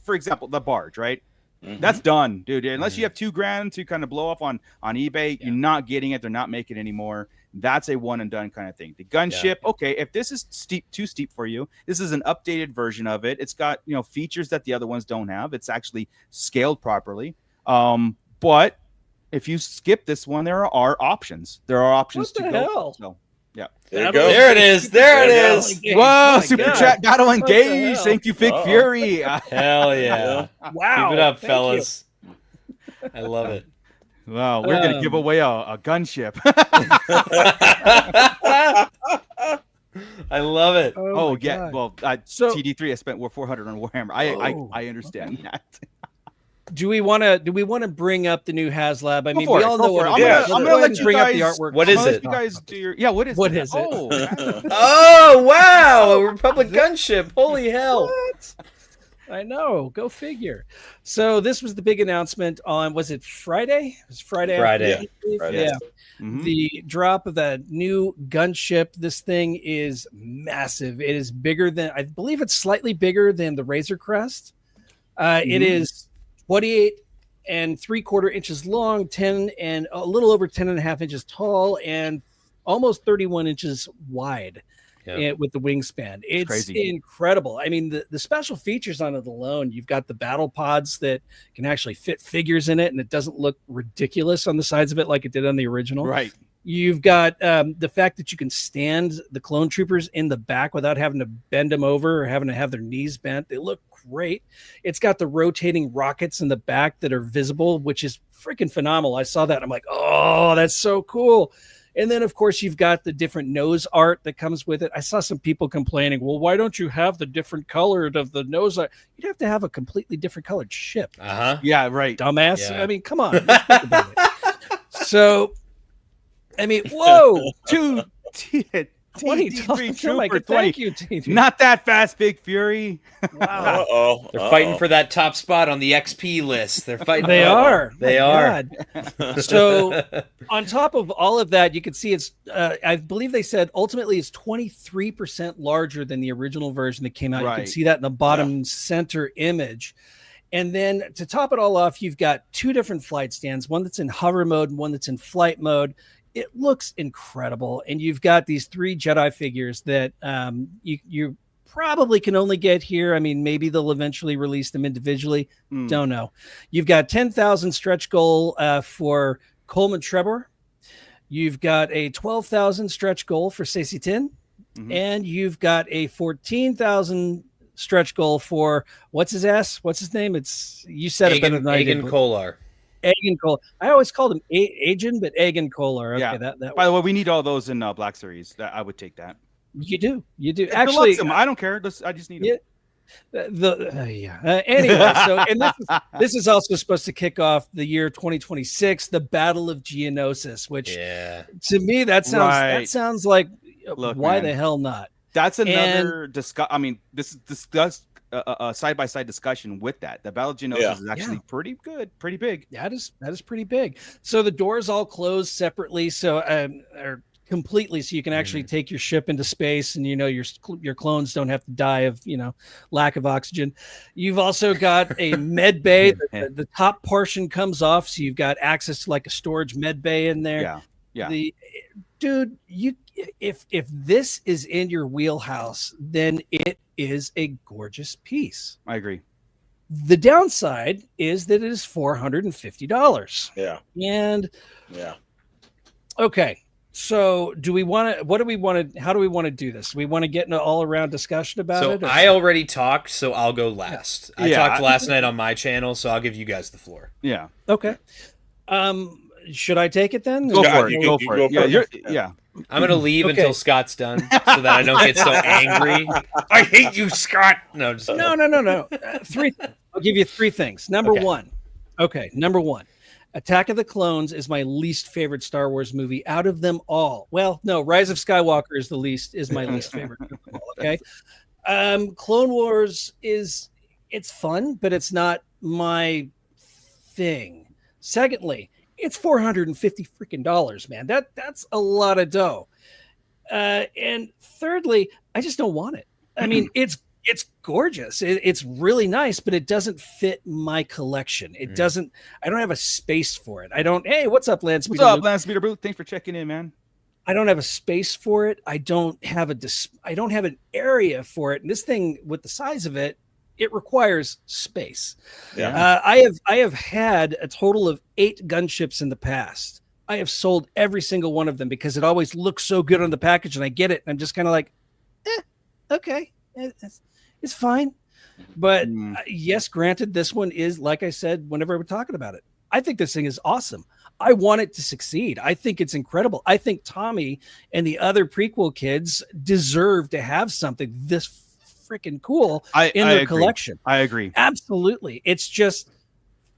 for example, the barge, right? That's done, dude. Unless you have $2,000 to kind of blow up on eBay, you're not getting it. They're not making it anymore. That's a one and done kind of thing. The gunship, okay, if this is too steep for you, this is an updated version of it. It's got features that the other ones don't have. It's actually scaled properly. But if you skip this one, there are options. There are options to go. Hell? So, yeah. There it is. Whoa, super chat battle engaged. Thank you, Big Fury. Hell yeah. Wow. Keep it up, fellas. I love it. Wow, we're going to give away a gunship. I love it. Oh yeah. God. Well, TD3 I spent 400 on Warhammer. I understand that. Do we want to bring up the new Haslab? I mean, we all know what I'm gonna let you bring guys up the artwork. What is it? You guys do your What is it? Oh wow! A Republic Gunship. Holy hell! What? I know. Go figure. So this was the big announcement on. Was it Friday? It was Friday. Friday. Yeah. The drop of the new gunship. This thing is massive. It is bigger than, I believe it's slightly bigger than the Razor Crest. It is 28 and 3/4 inches long, 10 and a little over 10.5 inches tall, and almost 31 inches wide with the wingspan. It's crazy. Incredible. I mean, the special features on it alone, you've got the battle pods that can actually fit figures in it, and it doesn't look ridiculous on the sides of it like it did on the original. Right. You've got the fact that you can stand the clone troopers in the back without having to bend them over or having to have their knees bent. They look great. It's got the rotating rockets in the back that are visible, which is freaking phenomenal. I saw that and I'm like, oh, that's so cool. And then, of course, you've got the different nose art that comes with it. I saw some people complaining, well, why don't you have the different colored of the nose art? You'd have to have a completely different colored ship. Yeah, right. Dumbass. Yeah. I mean, come on. Let's think about it. So, I mean, whoa. $20. Trooper, Thank you, TD. Not that fast, Big Fury. Wow. They're fighting for that top spot on the XP list. They're fighting. They are. They My are. God. So, on top of all of that, you can see it's. I believe they said ultimately it's 23% larger than the original version that came out. You can see that in the bottom center image. And then to top it all off, you've got two different flight stands, one that's in hover mode and one that's in flight mode. It looks incredible. And you've got these 3 Jedi figures that you probably can only get here. I mean, maybe they'll eventually release them individually. Don't know. You've got 10,000 stretch goal for Coleman Trebor. You've got a 12,000 stretch goal for Stacey Tin. And you've got a 14,000 stretch goal for what's his name? You said it better than I did. Agen Kolar. Agen Kolar. I always called him Agen, but Agen Kolar. Okay, Yeah. that By the way, we need all those in Black Series. I would take that. You do. Actually, I don't care. I just need them. Anyway, so and this is also supposed to kick off the year 2026, the Battle of Geonosis, which to me that sounds like why the hell not? That's another discuss. I mean, this is discussed side-by-side discussion with that. The Battle of Geonosis is actually pretty good, pretty big. That is pretty big. So the doors all close separately, so or completely, so you can actually take your ship into space, and your clones don't have to die of lack of oxygen. You've also got a med bay. The top portion comes off, so you've got access to like a storage med bay in there. Dude, if this is in your wheelhouse, then it is a gorgeous piece. I agree. The downside is that it is $450. Yeah. And okay. So how do we want to do this? We want to get into all around discussion about it? I already talked, so I'll go last. I talked last night on my channel, so I'll give you guys the floor. Yeah. Okay. Should I take it then? Go for it. Go for it. I'm going to leave until Scott's done so that I don't get so angry. I hate you, Scott. No. 3. I'll give you 3 things. Number one. Attack of the Clones is my least favorite Star Wars movie out of them all. Well, no, Rise of Skywalker is my least favorite. Okay. Clone Wars it's fun, but it's not my thing. Secondly, it's $450 freaking dollars, man. That's a lot of dough. And thirdly, I just don't want it. I mean, it's gorgeous. It's really nice, but it doesn't fit my collection. It doesn't. I don't have a space for it. I don't. Hey, what's up, Lance? What's up, Lance Peter Boot? Thanks for checking in, man. I don't have a space for it. I don't have an area for it. And this thing, with the size of it, it requires space. Yeah. I have had a total of 8 gunships in the past. I have sold every single one of them because it always looks so good on the package, and I get it. And I'm just kind of like, okay, it's fine. But yes, granted, this one is, like I said, whenever we're talking about it, I think this thing is awesome. I want it to succeed. I think it's incredible. I think Tommy and the other prequel kids deserve to have something this freaking cool in their collection. I agree. Absolutely. It's just,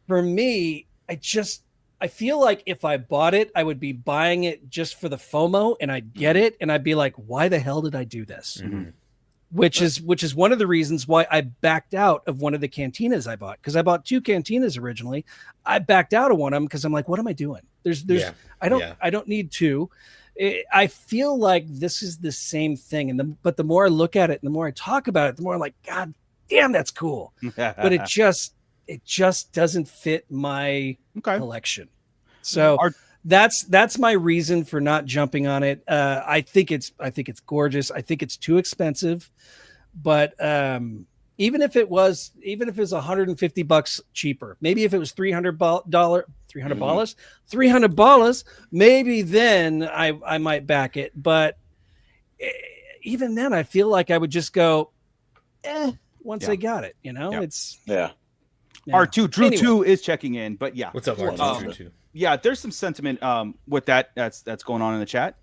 for me, I feel like if I bought it, I would be buying it just for the FOMO, and I'd get it and I'd be like, why the hell did I do this? Which is one of the reasons why I backed out of one of the cantinas I bought, because I bought 2 cantinas originally. I backed out of one of them because I'm like, what am I doing? I don't need 2. I feel like this is the same thing, but the more I look at it and the more I talk about it, the more I'm like, God damn, that's cool. But it just doesn't fit my collection. So that's my reason for not jumping on it. I think it's gorgeous. I think it's too expensive, but even if it was $150 cheaper, maybe if it was $300, maybe then I might back it. But even then, I feel like I would just go, once I got it, it's R2 Drew 2 is checking in, but what's up, R2 Drew 2? Yeah, there's some sentiment with that's going on in the chat.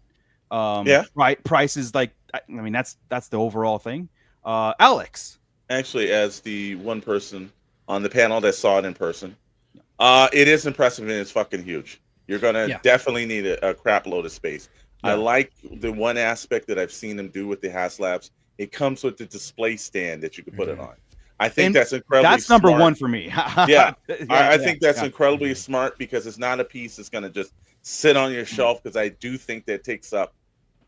Price is like, I mean, that's the overall thing. Alex, actually, as the one person on the panel that saw it in person, it is impressive and it's fucking huge. You're gonna definitely need a crap load of space. I like the one aspect that I've seen them do with the Haslabs. It comes with the display stand that you can put it on. I think that's incredibly That's number smart. one for me. I think that's incredibly smart because it's not a piece that's going to just sit on your shelf, because I do think that takes up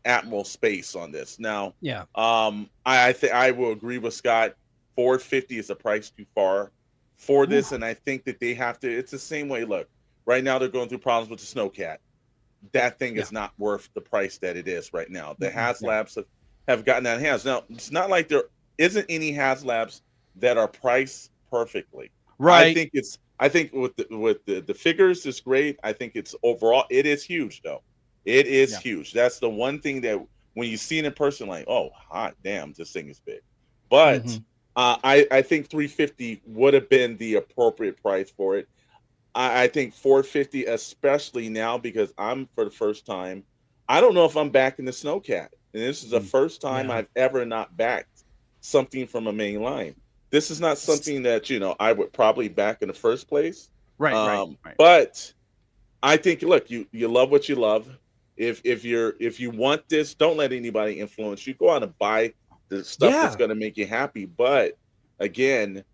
Admiral space on this. Now, I will agree with Scott. $450 is a price too far for this, and I think that they have to. It's the same way. Look, right now they're going through problems with the Snowcat. That thing is not worth the price that it is right now. The Haslabs have gotten out of hands. Now, it's not like there isn't any Haslabs that are priced perfectly. Right. I think with the figures is great. I think it's overall it is huge though. It is huge. That's the one thing that when you see it in person, like, oh hot damn, this thing is big. But I think $350 would have been the appropriate price for it. I think $450, especially now, because I'm for the first time. I don't know if I'm backing the Snowcat, and this is the first time I've ever not backed something from a main line. This is not something that I would probably back in the first place. Right. But I think, look, you love what you love. If you want this, don't let anybody influence you. Go out and buy the stuff that's going to make you happy. But again,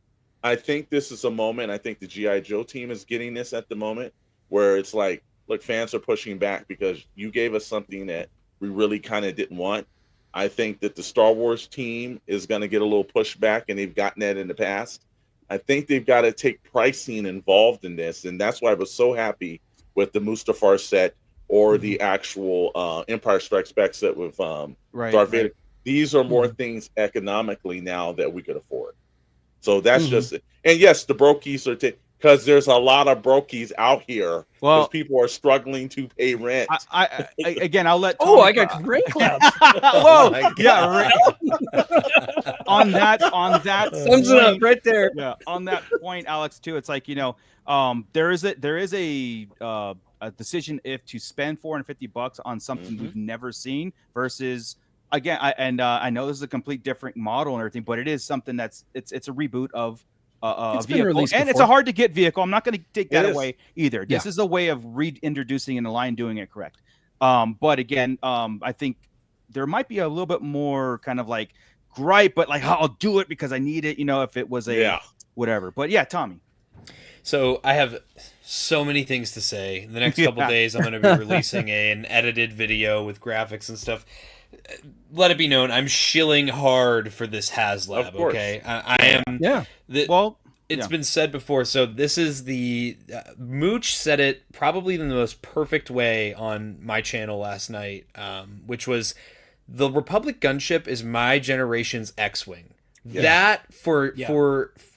I think this is a moment. I think the G.I. Joe team is getting this at the moment where it's like, look, fans are pushing back because you gave us something that we really kind of didn't want. I think that the Star Wars team is going to get a little pushback, and they've gotten that in the past. I think they've got to take pricing involved in this, and that's why I was so happy with the Mustafar set or the actual Empire Strikes Back set with Darth Vader. These are more things economically now that we could afford. So that's just it. And yes, the brokies are because there's a lot of brokies out here because people are struggling to pay rent. Again, I'll let. I got great clouds. Whoa! On that sums it up right there. Yeah, on that point, Alex, too. It's like there is a decision if to spend $450 on something we've never seen versus. Again, I know this is a complete different model and everything, but it is something that's it's a reboot of a vehicle, and it's a hard to get vehicle. I'm not going to take that away either. This is a way of reintroducing in the line, doing it correct. But again, I think there might be a little bit more kind of like gripe, but like I'll do it because I need it. If it was a whatever. But yeah, Tommy. So I have so many things to say. In the next couple days, I'm going to be releasing an edited video with graphics and stuff. Let it be known, I'm shilling hard for this Haslab. Okay, I am. Yeah. It's been said before. So this is the Mooch said it probably in the most perfect way on my channel last night, which was the Republic Gunship is my generation's X-wing. Yeah. That for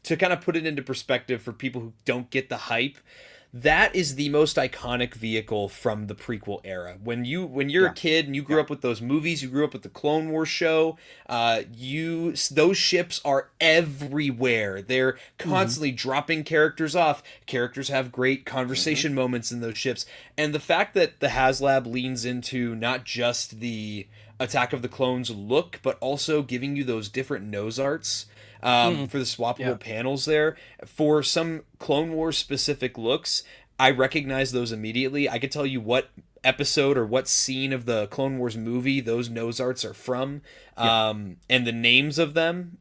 to kind of put it into perspective for people who don't get the hype. That is the most iconic vehicle from the prequel era. When you're a kid and you grew up with those movies, you grew up with the Clone Wars show, those ships are everywhere. They're constantly dropping characters off. Characters have great conversation moments in those ships. And the fact that the Haslab leans into not just the Attack of the Clones look, but also giving you those different nose arts for the swappable panels there. For some Clone Wars specific looks, I recognize those immediately. I could tell you what episode or what scene of the Clone Wars movie those nose arts are from, and the names of them.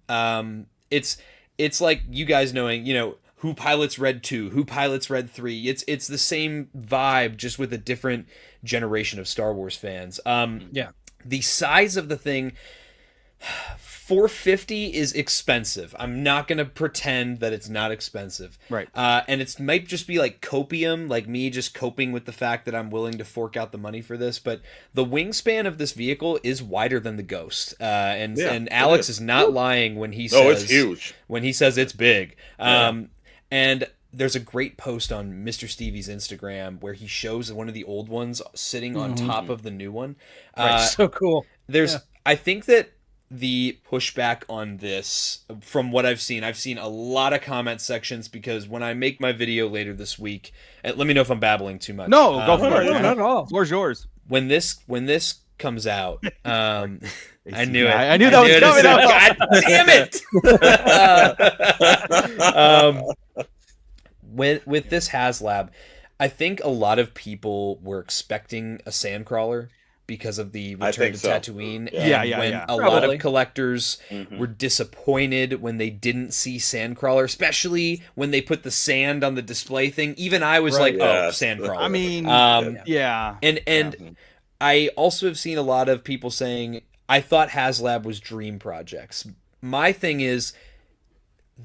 It's like you guys knowing, who pilots Red 2, who pilots Red 3. It's the same vibe, just with a different generation of Star Wars fans. The size of the thing, $450 is expensive. I'm not going to pretend that it's not expensive. Right. And it might just be like copium, like me just coping with the fact that I'm willing to fork out the money for this. But the wingspan of this vehicle is wider than the Ghost. And Alex is not lying when he says it's huge. When he says it's big. And there's a great post on Mr. Stevie's Instagram where he shows one of the old ones sitting on top of the new one. So cool. I think that the pushback on this, from what I've seen a lot of comment sections, because when I make my video later this week, and let me know if I'm babbling too much. No, go for it. No, not at all. Floor's yours. When this comes out, I knew it. I knew that was coming up. God damn it! With this Haslab, I think a lot of people were expecting a Sandcrawler. because of the I return think to so. Tatooine. Yeah. And when a lot Probably. of collectors Mhm. were disappointed when they didn't see Sandcrawler, especially when they put the sand on the display thing. Even I was Right. like, oh, Yes. Sandcrawler. I mean, yeah. And I also have seen a lot of people saying, I thought Haslab was dream projects. My thing is,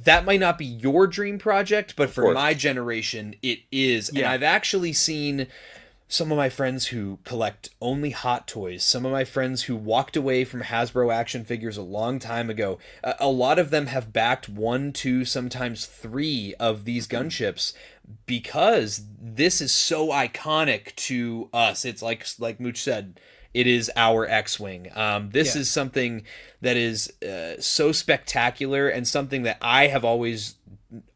that might not be your dream project, but for course. my generation, it is. And Yeah. I've actually seen some of my friends who collect only Hot Toys, some of my friends who walked away from Hasbro action figures a long time ago. A lot of them have backed 1, 2, sometimes 3 of these gunships because this is so iconic to us. It's like Mooch said, it is our X-Wing. This is something that is so spectacular and something that I have always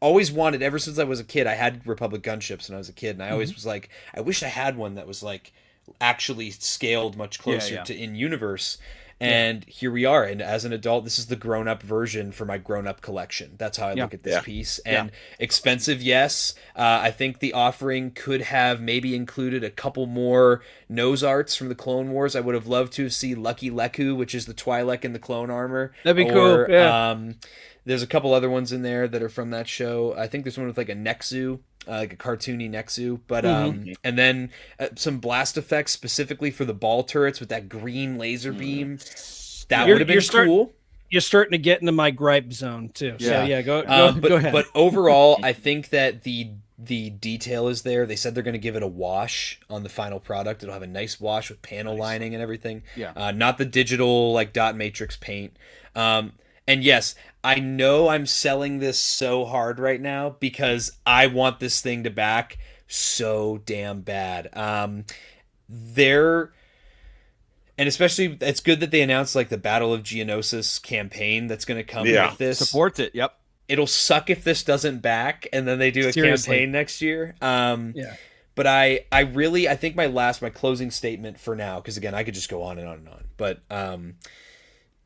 wanted ever since I was a kid. I had Republic Gunships when I was a kid, and I always was like, I wish I had one that was like actually scaled much closer to in-universe. And here we are. And as an adult, this is the grown-up version for my grown-up collection. That's how I look at this piece. And expensive, yes. I think the offering could have maybe included a couple more nose arts from the Clone Wars. I would have loved to see Lucky Leku, which is the Twi'lek in the clone armor. That'd be cool. Yeah. There's a couple other ones in there that are from that show. I think there's one with like a Nexu, like a cartoony Nexu. But and then some blast effects specifically for the ball turrets with that green laser beam. That would have been cool. You're starting to get into my gripe zone too. So go ahead. But overall, I think that the detail is there. They said they're going to give it a wash on the final product. It'll have a nice wash with panel lining and everything. Yeah. Not the digital like dot matrix paint. And yes, I know I'm selling this so hard right now because I want this thing to back so damn bad. And especially it's good that they announced like the Battle of Geonosis campain that's going to come with this. Supports it. Yep. It'll suck if this doesn't back and then they do a campaign next year. But I think my closing statement for now, because again, I could just go on and on and on. But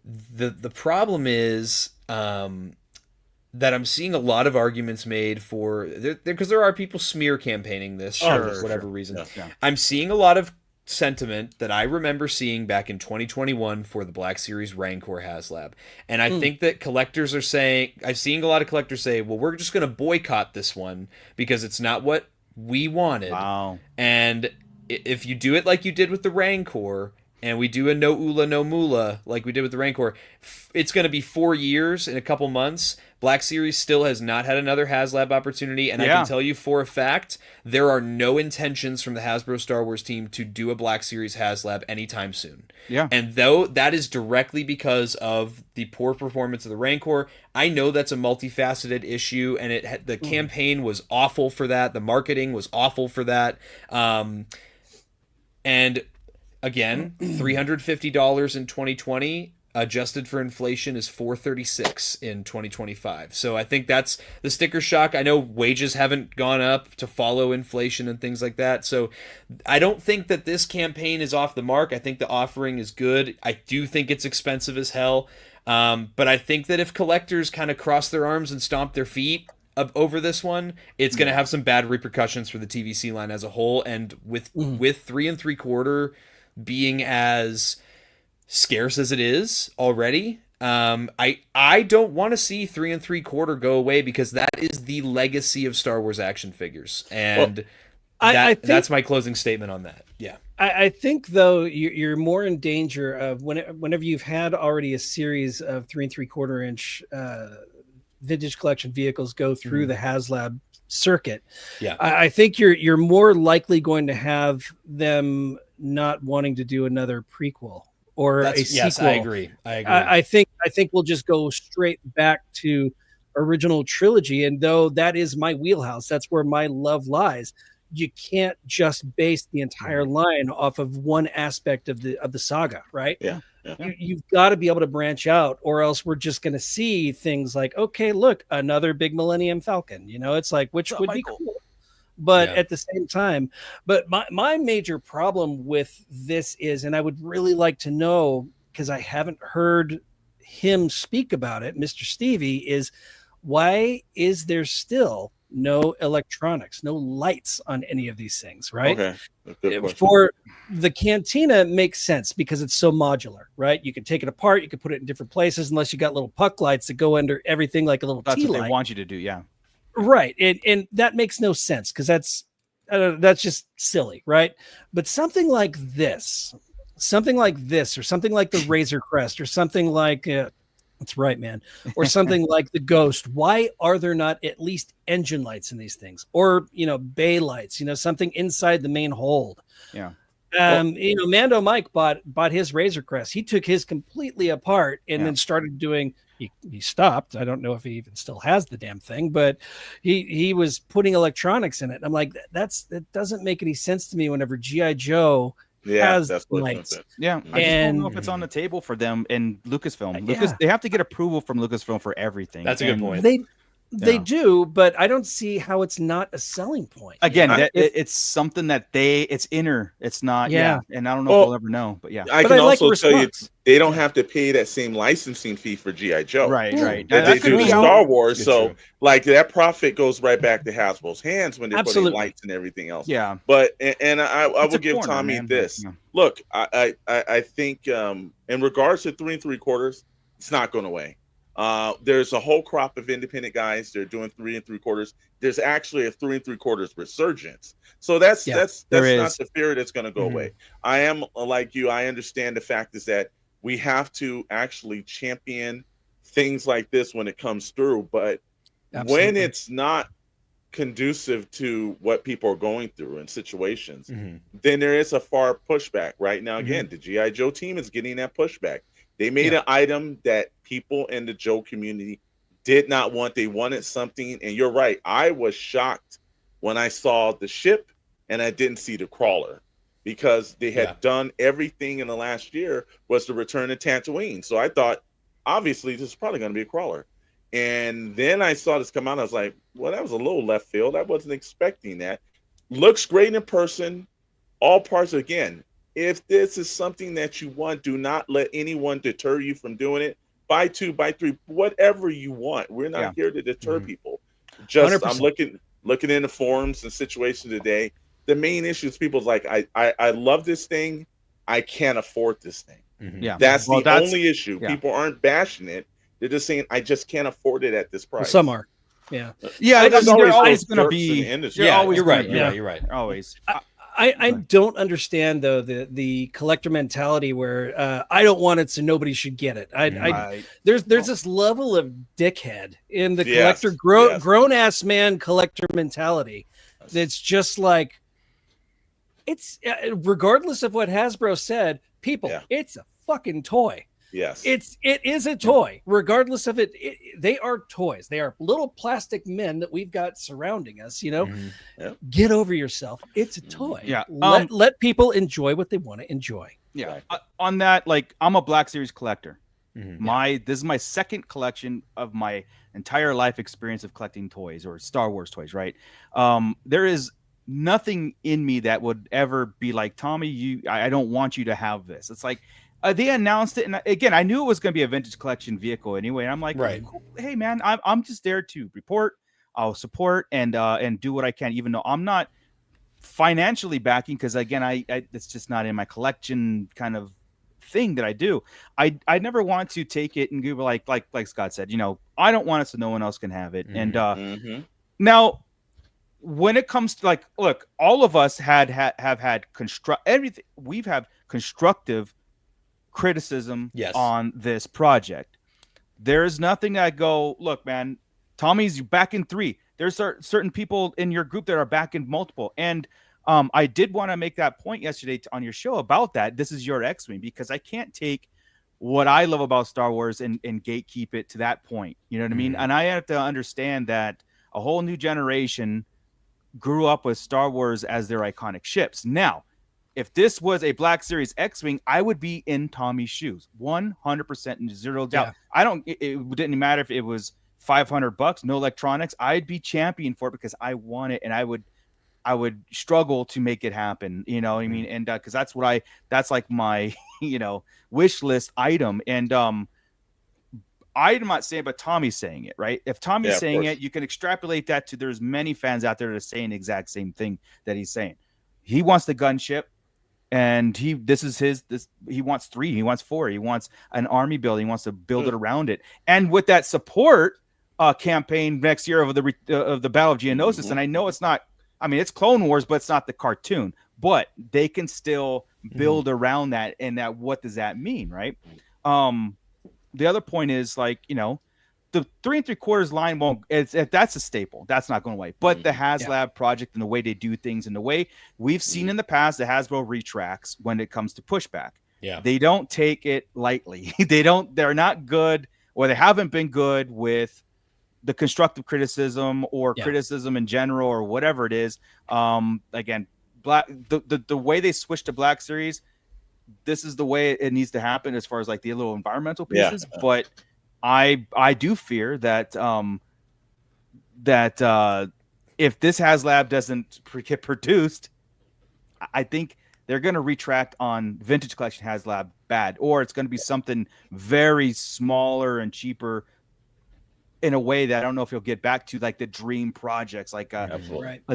the problem is that I'm seeing a lot of arguments made for because there are people smear campaigning this for whatever reason. Yeah. I'm seeing a lot of sentiment that I remember seeing back in 2021 for the Black Series Rancor Haslab. And I think that collectors are saying, I've seen a lot of collectors say, well, we're just going to boycott this one because it's not what we wanted. Wow. And if you do it like you did with the Rancor, and we do a no Ula, no Mula like we did with the Rancor, it's going to be 4 years in a couple months. Black Series still has not had another Haslab opportunity, and I can tell you for a fact, there are no intentions from the Hasbro Star Wars team to do a Black Series Haslab anytime soon. Yeah. And though that is directly because of the poor performance of the Rancor, I know that's a multifaceted issue, and the campaign was awful for that. The marketing was awful for that. And again, $350 in 2020, adjusted for inflation, is $436 in 2025. So I think that's the sticker shock. I know wages haven't gone up to follow inflation and things like that. So I don't think that this campaign is off the mark. I think the offering is good. I do think it's expensive as hell. But I think that if collectors kind of cross their arms and stomp their feet over this one, it's going to have some bad repercussions for the TVC line as a whole. And with 3 3/4 being as scarce as it is already, I don't want to see 3 3/4 go away, because that is the legacy of Star Wars action figures, and I think that's my closing statement on that. Yeah, I think though you're more in danger of whenever you've had already a series of 3 3/4 inch vintage collection vehicles go through the Haslab circuit. Yeah, I think you're more likely going to have them not wanting to do another prequel or a sequel. Yes, I agree. I think we'll just go straight back to original trilogy, and though that is my wheelhouse, that's where my love lies. You can't just base the entire line off of one aspect of the saga, right? Yeah. You've got to be able to branch out, or else we're just going to see things like, okay, look, another big Millennium Falcon. It's like, which would be cool. But at the same time, my major problem with this is, and I would really like to know, because I haven't heard him speak about it, Mr. Stevie, is why is there still no electronics, no lights on any of these things, right? Okay. Good question. For the Cantina makes sense because it's so modular, right? You can take it apart, you can put it in different places, unless you got little puck lights that go under everything like a little That's tea what light. they want you to do. Yeah. Right. And that makes no sense because that's just silly, right? But something like this, or something like the Razor Crest, or something like that's right, man, or something like the Ghost. Why are there not at least engine lights in these things, or bay lights? Something inside the main hold. Yeah. Mando Mike bought his Razor Crest. He took his completely apart and then started doing. He stopped. I don't know if he even still has the damn thing, but he was putting electronics in it. I'm like, that doesn't make any sense to me. Whenever G.I. Joe has lights, yeah, I just don't know if it's on the table for them in Lucasfilm. They have to get approval from Lucasfilm for everything. That's a good point. They do, but I don't see how it's not a selling point. Again, it's something that it's inner. It's not. Yeah. And I don't know if we'll ever know, but yeah. I can also tell you they don't have to pay that same licensing fee for G.I. Joe. Right. That they do Star Wars. So like that profit goes right back to Hasbro's hands when they're putting lights and everything else. Yeah. But and I will give Tommy this. Look, I think in regards to 3 3/4, it's not going away. There's a whole crop of independent guys. They're doing 3 3/4. There's actually a 3 3/4 resurgence. So that's not the fear that's going to go away. I am like you. I understand the fact is that we have to actually champion things like this when it comes through. But when it's not conducive to what people are going through in situations, then there is a far pushback. Right now, again, the G.I. Joe team is getting that pushback. They made an item that people in the Joe community did not want. They wanted something, and you're right. I was shocked when I saw the ship and I didn't see the crawler, because they had done everything in the last year was to return to Tatooine. So I thought, obviously, this is probably going to be a crawler. And then I saw this come out. I was like, well, that was a little left field. I wasn't expecting that. Looks great in person. All parts, again. If this is something that you want, do not let anyone deter you from doing it. Buy 2, buy 3, whatever you want. We're not here to deter people. Just 100%. I'm looking in the forums and situations today. The main issue is people's like, I love this thing. I can't afford this thing. Yeah, that's the only issue. People aren't bashing it. They're just saying, I just can't afford it at this price. Well, some are. Yeah. There's always going to be. You're right. You're right. Always. I don't understand though the collector mentality where I don't want it, so nobody should get it. There's this level of dickhead in the collector grown ass man collector mentality. That's just like, it's regardless of what Hasbro said, people, it's a fucking toy. Yes, it is a toy. Regardless of it, they are toys. They are little plastic men that we've got surrounding us. Get over yourself. It's a toy. Yeah, let people enjoy what they want to enjoy. Yeah. On that, like, I'm a Black Series collector. This is my second collection of my entire life experience of collecting toys, or Star Wars toys. Right. There is nothing in me that would ever be like, Tommy, I don't want you to have this. It's like. They announced it, and again, I knew it was going to be a vintage collection vehicle anyway. And I'm like, hey man, I'm just there to report. I'll support and do what I can, even though I'm not financially backing, because again, I it's just not in my collection kind of thing that I do. I never want to take it and go like Scott said, I don't want it so no one else can have it. And now, when it comes to, like, look, all of us have had everything. We've had constructive criticism on this project. There's nothing that I go, look, man, Tommy's back in 3. There's certain people in your group that are back in multiple. And I did want to make that point yesterday on your show about that. This is your X-Wing, because I can't take what I love about Star Wars and gatekeep it to that point. You know what I mean? And I have to understand that a whole new generation grew up with Star Wars as their iconic ships. Now, if this was a Black Series X-Wing, I would be in Tommy's shoes, 100%, and zero doubt. It didn't matter if it was $500, no electronics. I'd be champion for it because I want it, and I would struggle to make it happen. You know what I mean? And because that's like my wish list item. And I'm not saying, but Tommy's saying it, right? If Tommy's Yeah, of saying course. it, you can extrapolate that to there's many fans out there that are saying the exact same thing that he's saying. He wants the gunship, and he wants 3, he wants 4, he wants an army building, he wants to build it around it, and with that support campaign next year of the Battle of Geonosis. And I know it's not, I mean, it's Clone Wars, but it's not the cartoon, but they can still build around that. And that, what does that mean, right? The other point is, like, you know, the 3 3/4 line won't. That's a staple. That's not going away. But the Haslab project and the way they do things and the way we've seen in the past, the Hasbro retracts when it comes to pushback. Yeah, they don't take it lightly. They're not good, or they haven't been good with the constructive criticism or criticism in general or whatever it is. Again, the way they switched to Black Series, this is the way it needs to happen as far as like the little environmental pieces. But I do fear that if this Haslab doesn't get produced, I think they're going to retract on Vintage Collection Haslab bad, or it's going to be something very smaller and cheaper in a way that I don't know if you'll get back to, like the dream projects, like a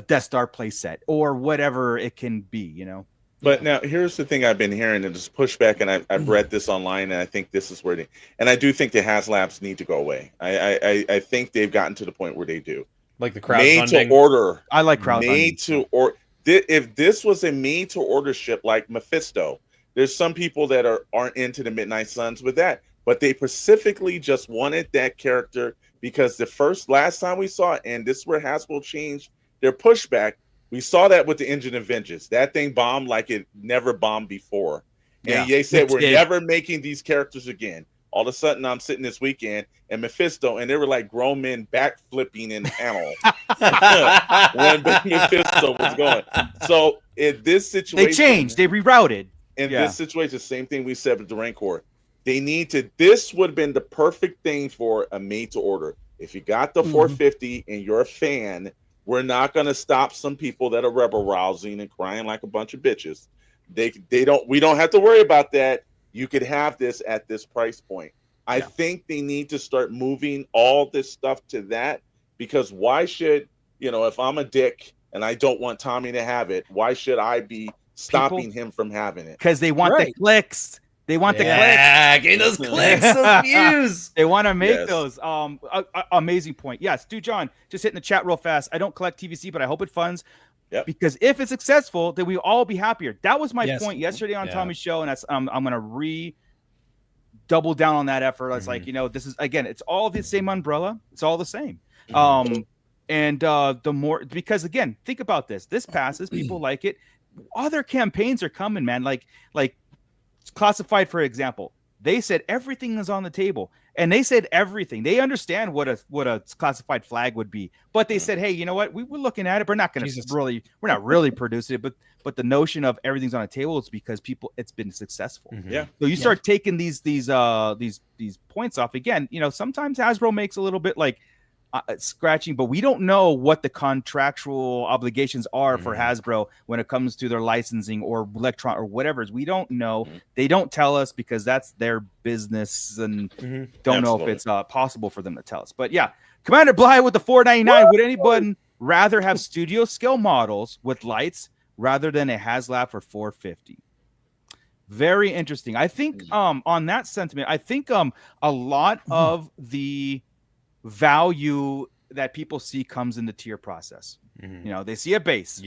Death Star playset or whatever it can be, you know. But now here's the thing I've been hearing, and just pushback, and I've read this online, and I think this is where and I do think the Haslabs need to go away. I think they've gotten to the point where they do. Like the crowdfunding. Made to order. I like crowdfunding. Made to order. If this was a made to order ship like Mephisto, there's some people that aren't into the Midnight Suns with that, but they specifically just wanted that character because last time we saw it, and this is where Hasbro changed their pushback. We saw that with the Engine of Vengeance. That thing bombed like it never bombed before. And they said, we're never making these characters again. All of a sudden, I'm sitting this weekend and Mephisto, and they were like grown men backflipping in the panel when Mephisto was going. So in this situation, they changed, they rerouted. In this situation, same thing we said with the Rancor. They need to. This would have been the perfect thing for a made to order. If you got the 450 and you're a fan, we're not going to stop some people that are rebel rousing and crying like a bunch of bitches. We don't have to worry about that. You could have this at this price point. I think they need to start moving all this stuff to that, because why should, if I'm a dick and I don't want Tommy to have it, why should I be stopping him from having it? Because they want the clicks. They want the clicks. Yeah, getting those clicks, those views. They want to make those. Amazing point. Yes, Stu John, just hitting the chat real fast. I don't collect TVC, but I hope it funds. Yep. Because if it's successful, then we all be happier. That was my point yesterday on Tommy's show, and that's I'm going to double down on that effort. It's like, this is, again, it's all the same umbrella. It's all the same. And the more, because again, think about this. This passes, people like it. Other campaigns are coming, man. Like Classified, for example. They said everything is on the table, and they said everything. They understand what a classified flag would be, but they said, hey, you know what? We're looking at it. We're not going to we're not really producing it, but the notion of everything's on the table is because it's been successful. Yeah. So you start taking these points off again. Sometimes Hasbro makes a little bit like scratching, but we don't know what the contractual obligations are for Hasbro when it comes to their licensing or electron or whatever. We don't know. They don't tell us because that's their business, and don't know if it's possible for them to tell us. But yeah, Commander Bly with the $4.99. Would anybody rather have studio scale models with lights rather than a Haslab for $4.50? Very interesting. I think on that sentiment, I think a lot of the value that people see comes in the tier process. They see a base,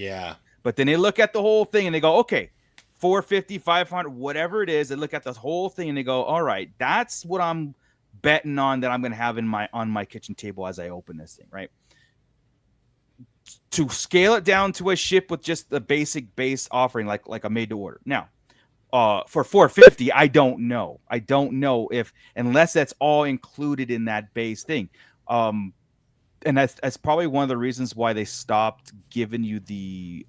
but then they look at the whole thing and they go, okay, 450, 500, whatever it is. They look at the whole thing and they go, all right, that's what I'm betting on, that I'm going to have on my kitchen table as I open this thing, right? To scale it down to a ship with just the basic base offering, like a made to order. Now, for 450, I don't know if, unless that's all included in that base thing. And that's probably one of the reasons why they stopped giving you the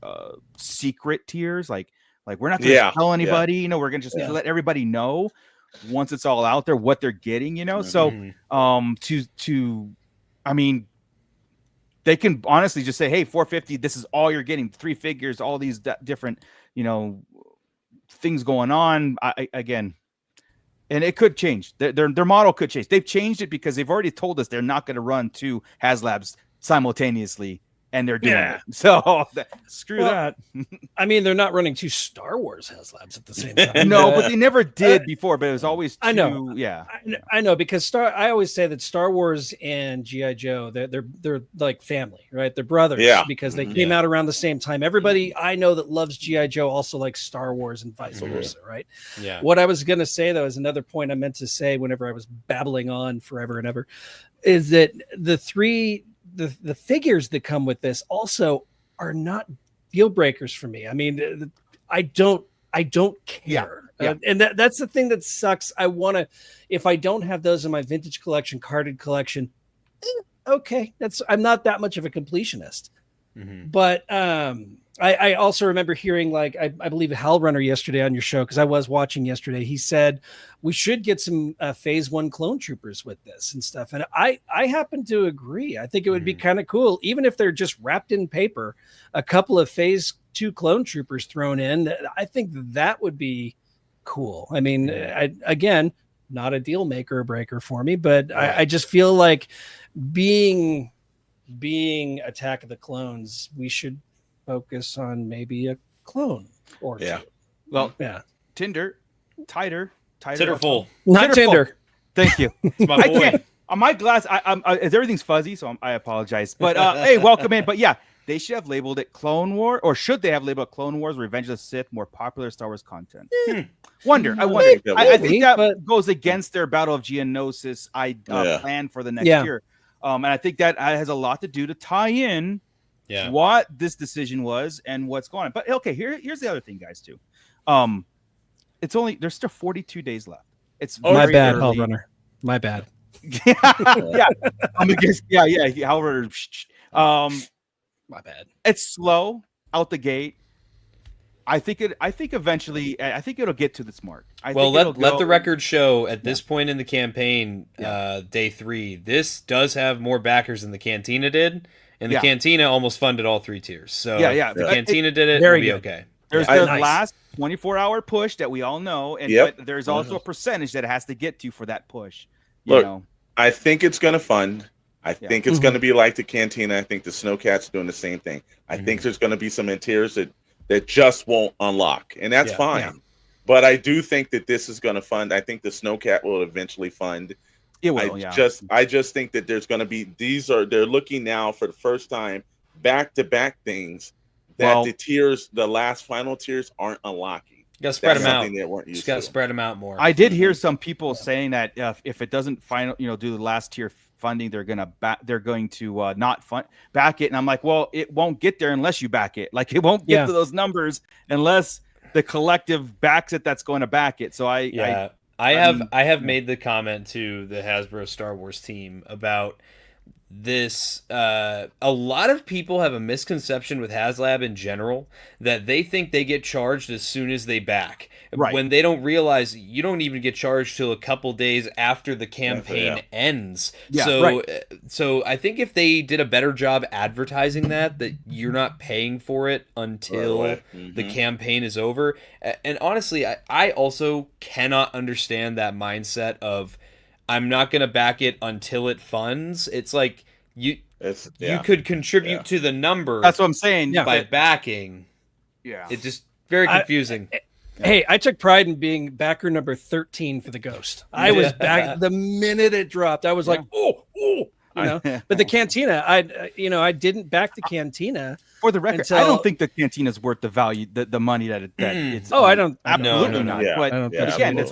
secret tiers. Like we're not going to tell anybody, we're going to just let everybody know once it's all out there what they're getting, So, I mean, they can honestly just say, hey, 450, this is all you're getting, 3 figures, all these different, things going on. Again, And it could change. Their model could change. They've changed it because they've already told us they're not going to run two Haslabs simultaneously, and they're doing it. So screw that. I mean, they're not running two Star Wars Haslabs at the same time. No, but they never did before. But it was always two. I know. Yeah, I know because I always say that Star Wars and GI Joe, they're like family, right? They're brothers. Yeah. Because they came out around the same time. Everybody I know that loves GI Joe also likes Star Wars and vice versa, right? Yeah. What I was gonna say though is another point I meant to say whenever I was babbling on forever and ever, is that the figures that come with this also are not deal breakers for me. I mean, I don't care. Yeah. And that's the thing that sucks. I want to, if I don't have those in my vintage collection, carded collection, okay, I'm not that much of a completionist. But I also remember hearing, like, I believe Hal Runner yesterday on your show, because I was watching yesterday, he said we should get some phase 1 clone troopers with this and stuff. And I happen to agree. I think it would be kind of cool, even if they're just wrapped in paper, a couple of phase 2 clone troopers thrown in. I think that would be cool. I mean, again, not a deal maker or breaker for me, but I just feel like being Attack of the Clones, we should focus on maybe a clone or two. Well, yeah. Tighter Titterful. Not Tinder. Thank you. It's my I boy. can't. On my glass, everything's fuzzy, so I apologize. But hey, welcome in. But yeah, they should have labeled it Clone War, or should they have labeled Clone Wars, Revenge of the Sith, more popular Star Wars content? I wonder. I think that goes against their Battle of Geonosis plan for the next year. And I think that has a lot to do to tie in what this decision was and what's going on. But okay, here's the other thing, guys, too. There's still 42 days left. It's my bad, early. Hal Runner. My bad. Yeah. I'm against Hal Runner. My bad. It's slow out the gate. I think eventually it'll get to this mark. Let the record show at this point in the campaign, day 3, this does have more backers than the Cantina did, and the Cantina almost funded all 3 tiers. So if the Cantina did it, it'll be okay. There's the last 24-hour push that we all know, and but there's also a percentage that it has to get to for that push. Look, I think it's going to fund. I think it's going to be like the Cantina. I think the Snowcat's doing the same thing. I think there's going to be some interiors that just won't unlock, and that's fine. Yeah. But I do think that this is going to fund. I think the Snowcat will eventually fund. It will, I just think that there's going to be they're looking now for the first time back-to-back things that the last final tiers aren't unlocking. You got to spread them out. You got to spread them out more. I did hear some people saying that if it doesn't do the last tier funding, they're going to not back it. And I'm like, well, it won't get there unless you back it. Like, it won't get to those numbers unless the collective backs it. That's going to back it. So I have made the comment to the Hasbro Star Wars team about this. A lot of people have a misconception with Haslab in general that they think they get charged as soon as they back, when they don't realize you don't even get charged till a couple days after the campaign ends. So I think if they did a better job advertising that you're not paying for it until the campaign is over. And honestly, I also cannot understand that mindset of I'm not going to back it until it funds. It's like you could contribute to the number. That's what I'm saying. By backing. Yeah. It's just very confusing. Hey, I took pride in being backer number 13 for the Ghost. I was back the minute it dropped. I was like, But the Cantina, I didn't back the Cantina. For the record, I don't think the Cantina is worth the value, the money that it's. I don't. Absolutely not. Yeah. But again,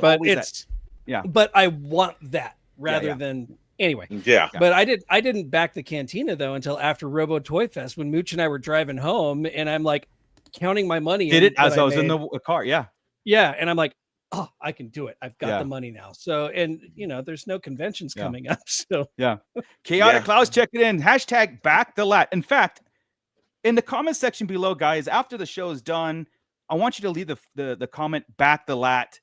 but I want that rather than anyway. Yeah. But I didn't back the Cantina though until after Robo Toy Fest when Mooch and I were driving home, and I'm like counting my money. Did it as I was in the car? Yeah. Yeah, and I'm like, oh, I can do it. I've got the money now. So, and there's no conventions coming up. So Chaotic Clouds checking in. # back the LAAT. In fact, in the comment section below, guys, after the show is done, I want you to leave the comment back the LAAT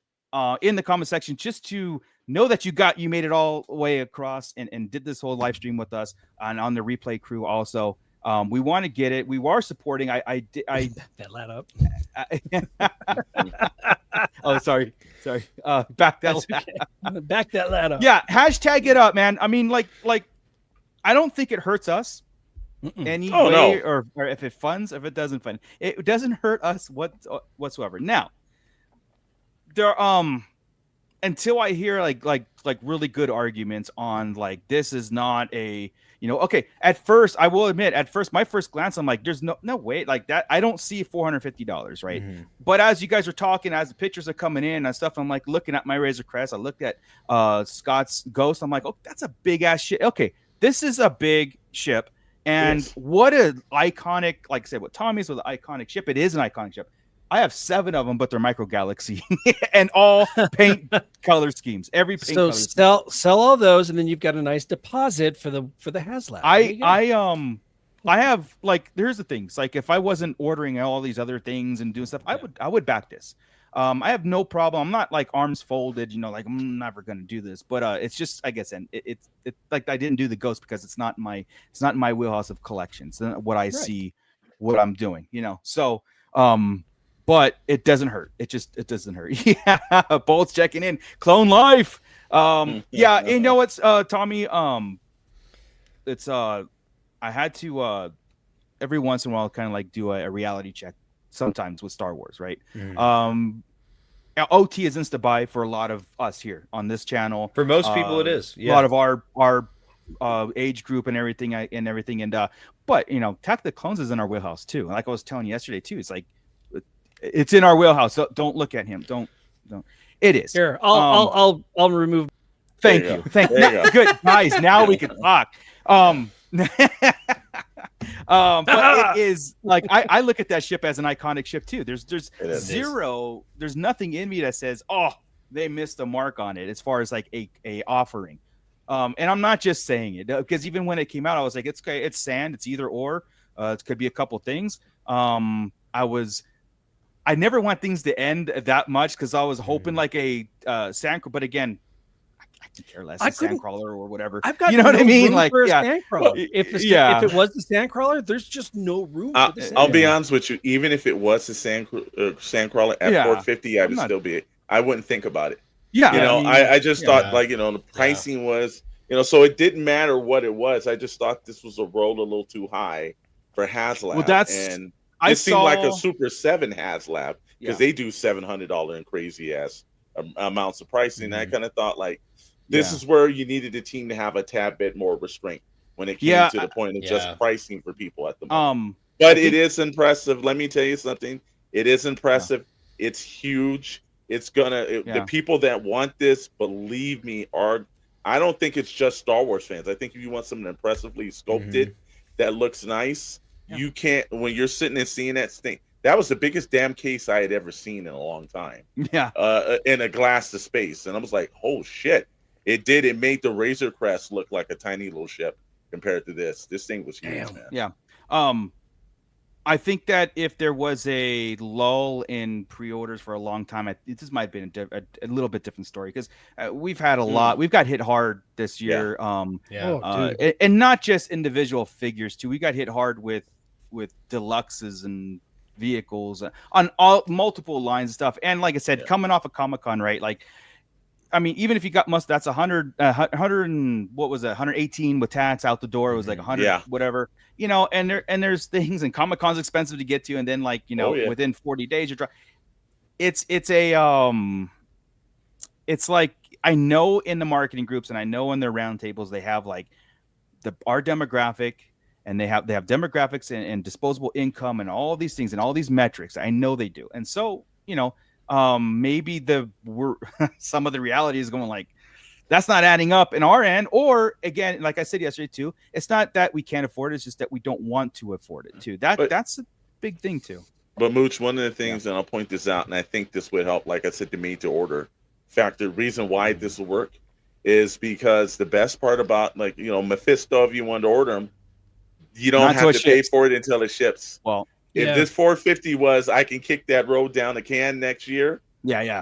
in the comment section, just to know that you made it all the way across and did this whole live stream with us and on the replay crew also. We want to get it. We are supporting. I that LAAT up. Oh, sorry. Sorry. Back that. That's okay. Back that lad up. Yeah. Hashtag it up, man. I mean, like, I don't think it hurts us anyway, or if it funds, if it doesn't fund, it doesn't hurt us whatsoever. Now, there until I hear like really good arguments on like this is not a okay. At first, I will admit, my first glance, I'm like, there's no way like that. I don't see $450, right? Mm-hmm. But as you guys are talking, as the pictures are coming in and stuff, I'm like looking at my Razor Crest. I looked at Scott's Ghost. I'm like, oh, that's a big ass shit. Okay, this is a big ship, and what an iconic, like I said, what Tommy's was an iconic ship. It is an iconic ship. I have 7 of them, but they're Micro Galaxy and all paint color schemes. Every paint color scheme. Sell all those, and then you've got a nice deposit for the Haslab. I have like here's the things like if I wasn't ordering all these other things and doing stuff, I would back this. I have no problem. I'm not like arms folded, like I'm never gonna do this, but it's just I guess and it's like I didn't do the Ghost because it's not in my wheelhouse of collections. What I see, what I'm doing, so. But it doesn't hurt. It doesn't hurt. Yeah, Bolt's checking in. Clone life. Yeah, you know what's Tommy? It's I had to every once in a while kind of like do a reality check sometimes with Star Wars, right? OT is insta buy for a lot of us here on this channel. For most people, it is. Yeah. A lot of our age group and everything but Attack the Clones is in our wheelhouse too. Like I was telling you yesterday too. It's like. It's in our wheelhouse. So don't look at him. Don't. It is. Here, I'll remove. Thank you. Thank you. Good guys. Now we can talk. But it is like I look at that ship as an iconic ship too. There's nothing in me that says, oh, they missed the mark on it as far as like a offering. And I'm not just saying it because even when it came out, I was like, it's okay. It's sand. It's either or. It could be a couple things. I never want things to end that much because I was hoping like a sand, but again, I can care less. Sandcrawler or whatever. I've got what I mean? Like, sandcrawler. If it was the sandcrawler, there's just no room for the sandcrawler. I'll be honest with you. Even if it was the sandcrawler at $450, I wouldn't think about it. Yeah, I just thought like the pricing was so it didn't matter what it was. I just thought this was a roll a little too high for Haslab. Well, it seemed like a Super 7 Haslab because they do $700 and crazy ass amounts of pricing. And I kind of thought like this is where you needed the team to have a tad bit more restraint when it came to the point of just pricing for people at the moment. But it is impressive. Let me tell you something. It is impressive. It's huge. It's the people that want this, believe me, I don't think it's just Star Wars fans. I think if you want something impressively sculpted that looks nice. You can't when you're sitting and seeing that thing. That was the biggest damn case I had ever seen in a long time. Yeah. In a glass to space, and I was like, "Oh shit!" It did. It made the Razor Crest look like a tiny little ship compared to this. This thing was huge, man. Yeah. I think that if there was a lull in pre-orders for a long time, this might have been a little bit different story because we've had a lot. We've got hit hard this year, and not just individual figures too. We got hit hard with deluxes and vehicles on all multiple lines and stuff. And like I said, coming off of Comic-Con, right? Like, I mean, even if you got that's 100 and what was it, 118 with tax out the door. It was like 100, whatever, and there's things, and Comic-Con's expensive to get to. And then like, within 40 days, it's like, I know in the marketing groups and I know in their roundtables, they have like our demographic, and they have demographics and disposable income and all these things and all these metrics. I know they do. And so, maybe some of the reality is going like, that's not adding up in our end. Or again, like I said yesterday too, it's not that we can't afford it. It's just that we don't want to afford it too. That's a big thing too. But Mooch, one of the things, and I'll point this out, and I think this would help, like I said, the made to order factor. The reason why this will work is because the best part about Mephisto, if you want to order them, you don't have to pay for it until it ships. Well, if this 450 was, I can kick that road down the can next year. Then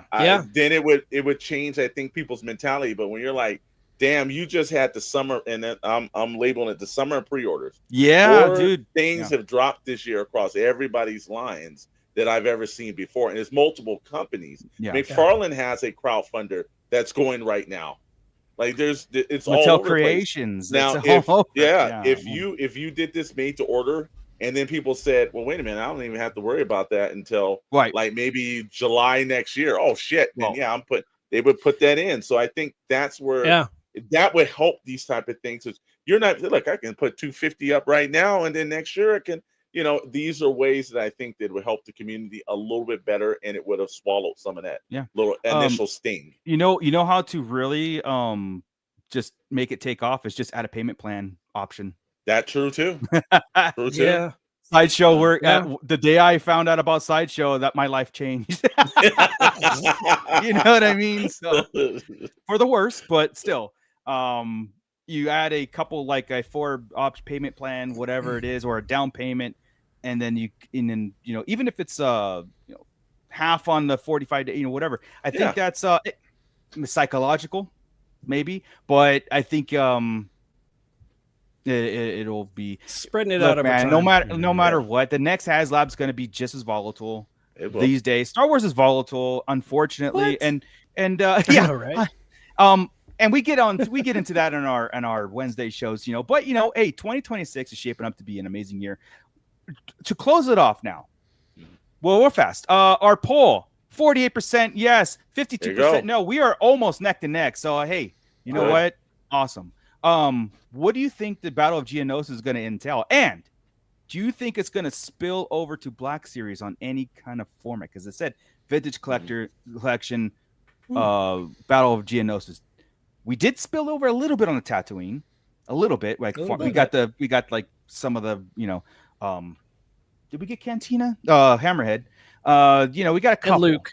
it would change, I think, people's mentality. But when you're like, damn, you just had the summer, and then I'm labeling it the summer pre-orders. Yeah, dude. Things have dropped this year across everybody's lines that I've ever seen before, and it's multiple companies. Yeah. McFarlane has a crowdfunder that's going right now. Like it's all Mattel over Creations. the place. Now, It's all over. if you did this made to order, and then people said, well, wait a minute, I don't even have to worry about that until like maybe July next year. Oh shit. Then they would put that in. So I think that's where that would help these type of things. You're not look, I can put 250 up right now, and then next year I can, these are ways that I think that would help the community a little bit better, and it would have swallowed some of that little initial sting. You know how to really just make it take off is just add a payment plan option. That's true too. True too. Yeah. Sideshow the day I found out about Sideshow, that my life changed. You know what I mean? So for the worse, but still, you add a couple, like a 4-opt payment plan, whatever it is, or a down payment, and then even if it's half on the 45 day, whatever. I think that's psychological, maybe, but I think it'll be spreading it out over time. No matter what, the next Haslab's going to be just as volatile these days. Star Wars is volatile, unfortunately, and right. And we get into that on our Wednesday shows, But hey, 2026 is shaping up to be an amazing year. To close it off now, well, we're fast. Our poll: 48% yes, 52% no. We are almost neck to neck. So hey, you know what? Awesome. What do you think the Battle of Geonosis is going to entail? And do you think it's going to spill over to Black Series on any kind of format? Because it said Vintage Collection Battle of Geonosis. We did spill over a little bit on the Tatooine, a little bit. Like we got like some of the did we get Cantina? Hammerhead. We got a couple. And Luke.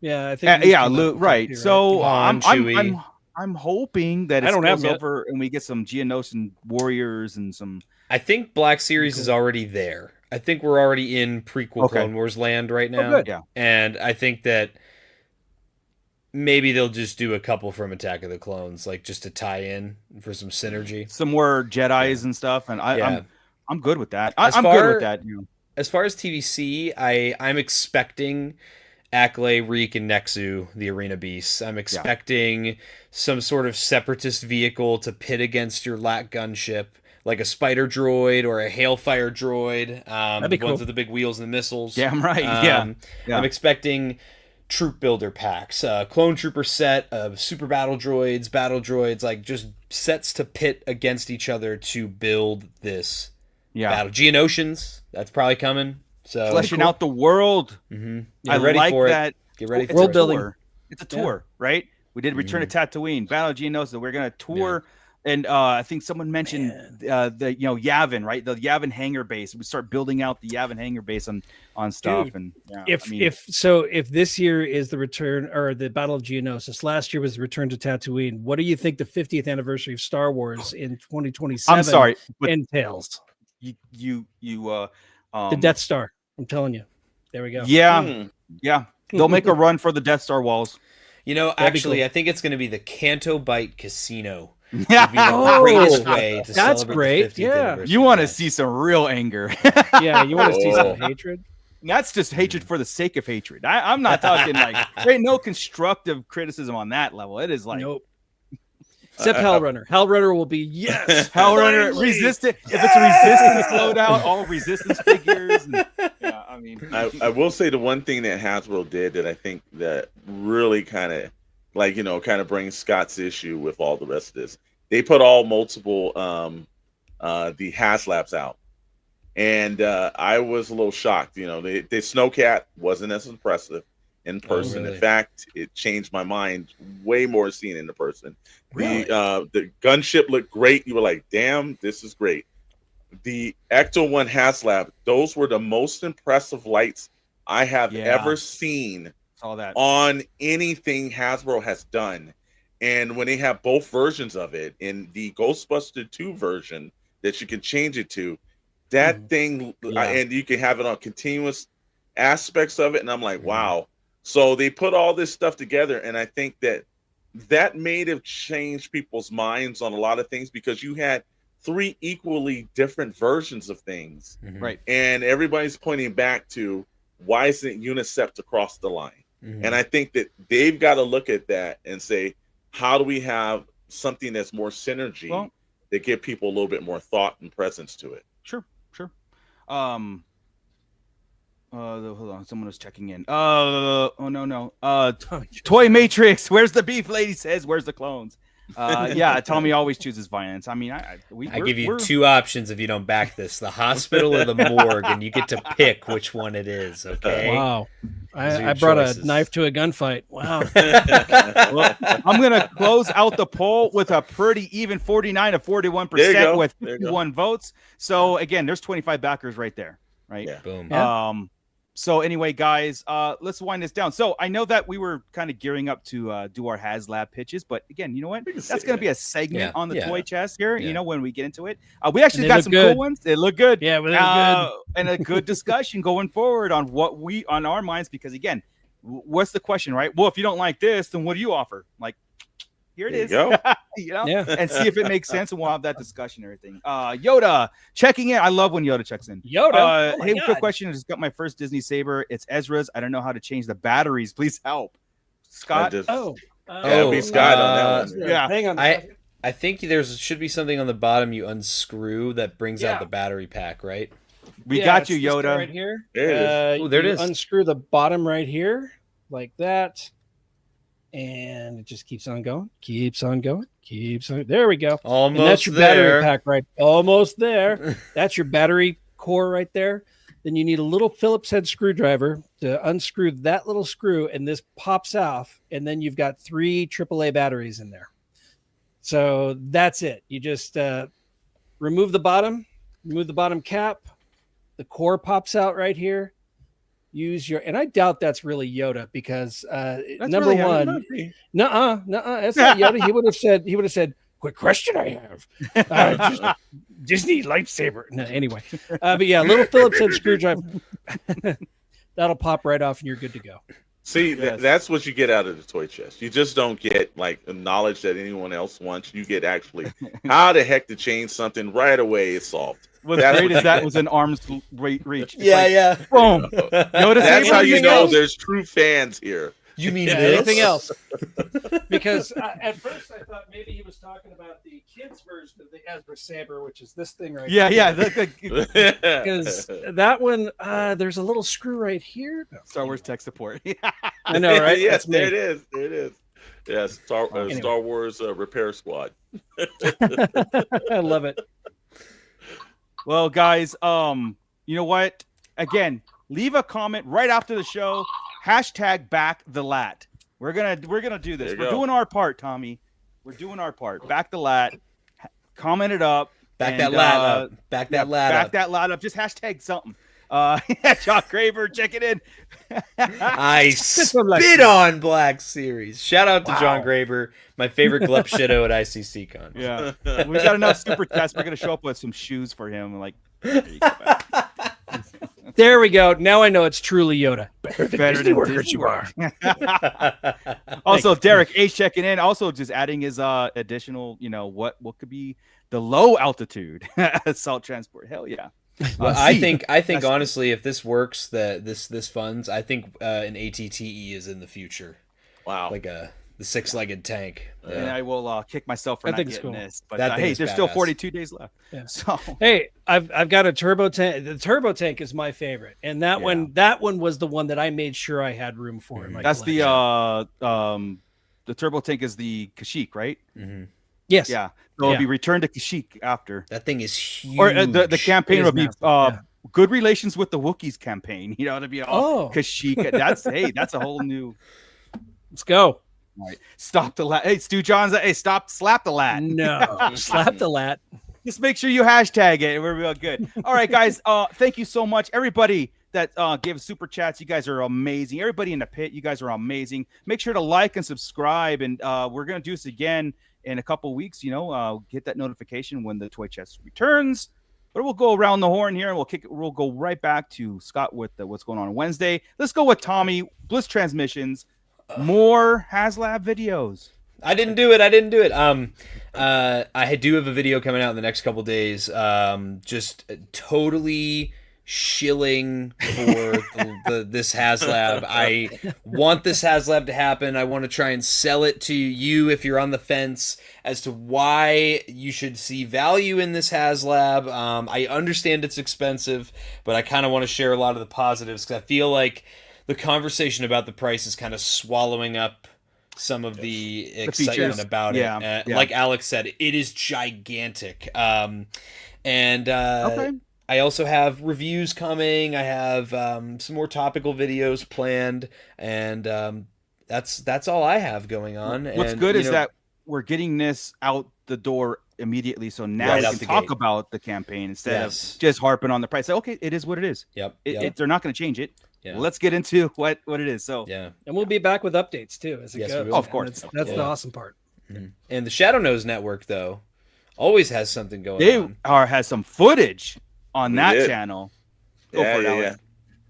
Yeah, I think. Luke. Right. So I'm hoping that it spills over and we get some Geonosis warriors and some. I think Black Series is already there. I think we're already in prequel Clone Wars land right now. Good. Yeah. And I think that maybe they'll just do a couple from Attack of the Clones, like just to tie in for some synergy. Some more Jedis and stuff, and I'm good with that. I'm good with that. As far as TVC, I'm expecting Acolyte, Reek, and Nexu, the Arena Beasts. I'm expecting some sort of separatist vehicle to pit against your LAAT gunship, like a spider droid or a hailfire droid. That'd be cool. Ones with the big wheels and the missiles. Damn right. I'm expecting troop builder packs, clone trooper set of super battle droids, like just sets to pit against each other to build this battle. Geonosians, that's probably coming. So fleshing out the world. Mm-hmm. I ready like for that. Get ready for world it. building. It's a tour, right? We did Return to Tatooine, Battle of Geonosis. We're gonna tour. And I think someone mentioned the Yavin, right? The Yavin hangar base. We start building out the Yavin hangar base on stuff. Dude, and if this year is the return or the Battle of Geonosis, last year was the Return to Tatooine. What do you think the 50th anniversary of Star Wars in 2027? I'm sorry, but entails? The Death Star. I'm telling you. There we go. Yeah. They'll make a run for the Death Star walls. Actually, I think it's going to be the Canto Bite Casino. Yeah, greatest way to that's celebrate great. The 50th anniversary. You want to see some real anger. Yeah, you want to see some hatred. That's just hatred for the sake of hatred. I'm not talking like there ain't no constructive criticism on that level. It is like nope. Except Hellrunner. Hellrunner will be Hellrunner resistant. If it's a resistance loadout, all resistance figures. I will say the one thing that Hasbro did that I think that really kind of brings Scott's issue with all the rest of this. They put multiple the Haslabs out, and I was a little shocked. The Snowcat wasn't as impressive in person. Really? In fact, it changed my mind way more seeing it in person. Really? The gunship looked great. You were like, damn, this is great. The Ecto 1 Haslab, those were the most impressive lights I have ever seen on anything Hasbro has done. And when they have both versions of it, in the Ghostbuster 2 version that you can change it to, that thing, and you can have it on continuous aspects of it. And I'm like, wow. So they put all this stuff together, and I think that may have changed people's minds on a lot of things, because you had 3 equally different versions of things, right? And everybody's pointing back to why isn't it unicept across the line? Mhm. And I think that they've got to look at that and say, how do we have something that's more synergy that give people a little bit more thought and presence to it? Sure. Hold on, someone was checking in. Toy Matrix, where's the beef? Lady says, where's the clones? Yeah, Tommy always chooses violence. I mean, I give you two options if you don't back this: the hospital or the morgue, and you get to pick which one it is. Okay. Wow. I brought a knife to a gunfight. Wow. Well, I'm gonna close out the poll with a pretty even 49 to 41% with 51 votes. So again, there's 25 backers right there. Right. Yeah. Boom. Yeah. So anyway, guys, let's wind this down. So I know that we were kind of gearing up to do our Haslab pitches, but again, you know what? That's going to be a segment on the toy chest here. You know, when we get into it, we actually got some cool ones. They look good. Yeah, they look good. And a good discussion going forward on what we on our minds. Because again, what's the question, right? Well, if you don't like this, then what do you offer? Like, here it is. You go. You know, and see if it makes sense, and we'll have that discussion and everything. Yoda checking in. I love when Yoda checks in. Yoda. Hey, quick question. I just got my first Disney Saber. It's Ezra's. I don't know how to change the batteries. Please help. Scott. It'll be Scott on that one. Yeah. Hang on. I think should be something on the bottom you unscrew that brings out the battery pack, right? We got you, it's this Yoda. guy right here. There it is. There it you is. Unscrew the bottom right here, like that. And it just keeps on going. There we go. Almost and that's your there. battery pack, right? Almost there. That's your battery core right there. Then you need a little Phillips head screwdriver to unscrew that little screw, and this pops off. And then you've got 3 AAA batteries in there. So that's it. You just remove the bottom cap. The core pops out right here. Use your, and I doubt that's really Yoda because number really one, nuh-uh, that's not Yoda. He would have said, quick question I have. Just Disney lightsaber. No, anyway. But yeah, little Phillips head screwdriver. That'll pop right off and you're good to go. See, that's what you get out of the toy chest. You just don't get like the knowledge that anyone else wants. You get actually how the heck to change something right away. It's solved. What's great is that was an arm's reach. It's Yeah. Boom. Yoda That's Saber, how you know else? there's true fans here. You mean anything else? Because at first I thought maybe he was talking about the kids' version of the Hasbro Saber, which is this thing right here. Yeah. Because that one, there's a little screw right here. No. Star Wars tech support. I know, right? Yes, That's me. there it is. Yes, Star Wars repair squad. I love it. Well, guys, you know what? Again, leave a comment right after the show. Hashtag back the LAAT. We're gonna do this. We're doing our part, Tommy. We're doing our part. Back the LAAT. Comment it up. Back that LAAT up. Back that LAAT up. Just hashtag something. John Graver, check it in. I spit on Black Series. Shout out to John Graber, my favorite glup shitto at ICC Con. Yeah, we got enough super tests. We're gonna show up with some shoes for him. Like, there you go, there we go. Now I know it's truly Yoda. Better than workers you are. Also, Derek H checking in. Also, just adding his additional. You know what could be the low altitude assault transport. Hell yeah. Well, I think honestly, if this works, this funds, I think an ATTE is in the future. Wow, like the 6-legged tank. And I will kick myself for not getting this. But hey, there's still 42 days left. Yeah. So hey, I've got a turbo tank. The turbo tank is my favorite, and that one was the one that I made sure I had room for. In my That's collection. The turbo tank is the Kashyyyk, right? Mm-hmm. Yes. Yeah. So it'll be returned to Kashyyyk after. That thing is huge. Or the campaign will be good relations with the Wookiees campaign. You know, to be Kashyyyk. That's a whole new. Let's go. All right. Stop the LAAT. Hey, Stu Johns. Hey, slap the LAAT. No, slap the LAAT. Just make sure you hashtag it. We're real good. All right, guys. Thank you so much, everybody that gave us super chats. You guys are amazing. Everybody in the pit, you guys are amazing. Make sure to like and subscribe, and we're gonna do this again in a couple weeks. You know, get that notification when the toy chest returns. But we'll go around the horn here, and we'll go right back to Scott with what's going on Wednesday. Let's go with Tommy Bliss Transmissions. More Haslab videos. I didn't do it. I do have a video coming out in the next couple days. Just totally shilling for this Haslab. I want this Haslab to happen. I want to try and sell it to you if you're on the fence as to why you should see value in this Haslab. I understand it's expensive, but I kind of want to share a lot of the positives because I feel like the conversation about the price is kind of swallowing up some of the excitement features. about it. Yeah. Like Alex said, it is gigantic. Okay. I also have reviews coming. I have some more topical videos planned, and that's all I have going on. What's good is that we're getting this out the door immediately, so now Right we out can the talk gate. about the campaign instead Yes. of just harping on the price. Like, okay, it is what it is. Yep. They're not going to change it. Yeah. Let's get into what it is. So Yeah. And we'll be back with updates too as it Yes, we goes. will. Of man. course. That's the Yeah. awesome part. And the Shadow Nose Network, though, always has something going they on. has some footage on that did. channel. Go for it, Alex.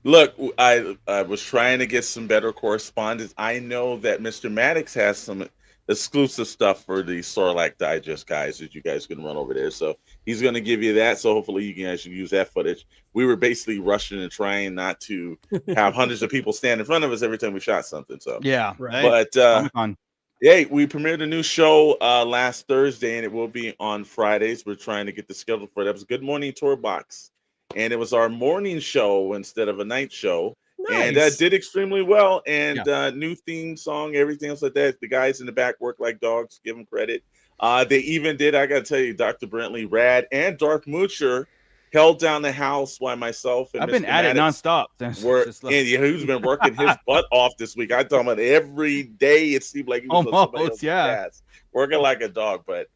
Look, I was trying to get some better correspondence. I know that Mr. Maddox has some exclusive stuff for the Sarlacc Digest guys that you guys can run over there. So he's going to give you that. So hopefully you guys can use that footage. We were basically rushing and trying not to have hundreds of people stand in front of us every time we shot something. So Yeah, Right. but Comic-Con. hey, we premiered a new show last Thursday, and it will be on Fridays. We're trying to get the schedule for it. That was Good Morning Tour Box, and it was our morning show instead of a night show. And that did extremely well. And new theme song, everything else like that. The guys in the back work like dogs. Give them credit. They even did, I got to tell you, Dr. Brentley, Rad, and Darth Moocher held down the house while myself and I've been Mr. at it Maddox nonstop. were, Just like- and who's been working his butt off this week. I'm talking about every day. It seemed like he was on somebody Almost, else's yeah. ass, working like a dog. But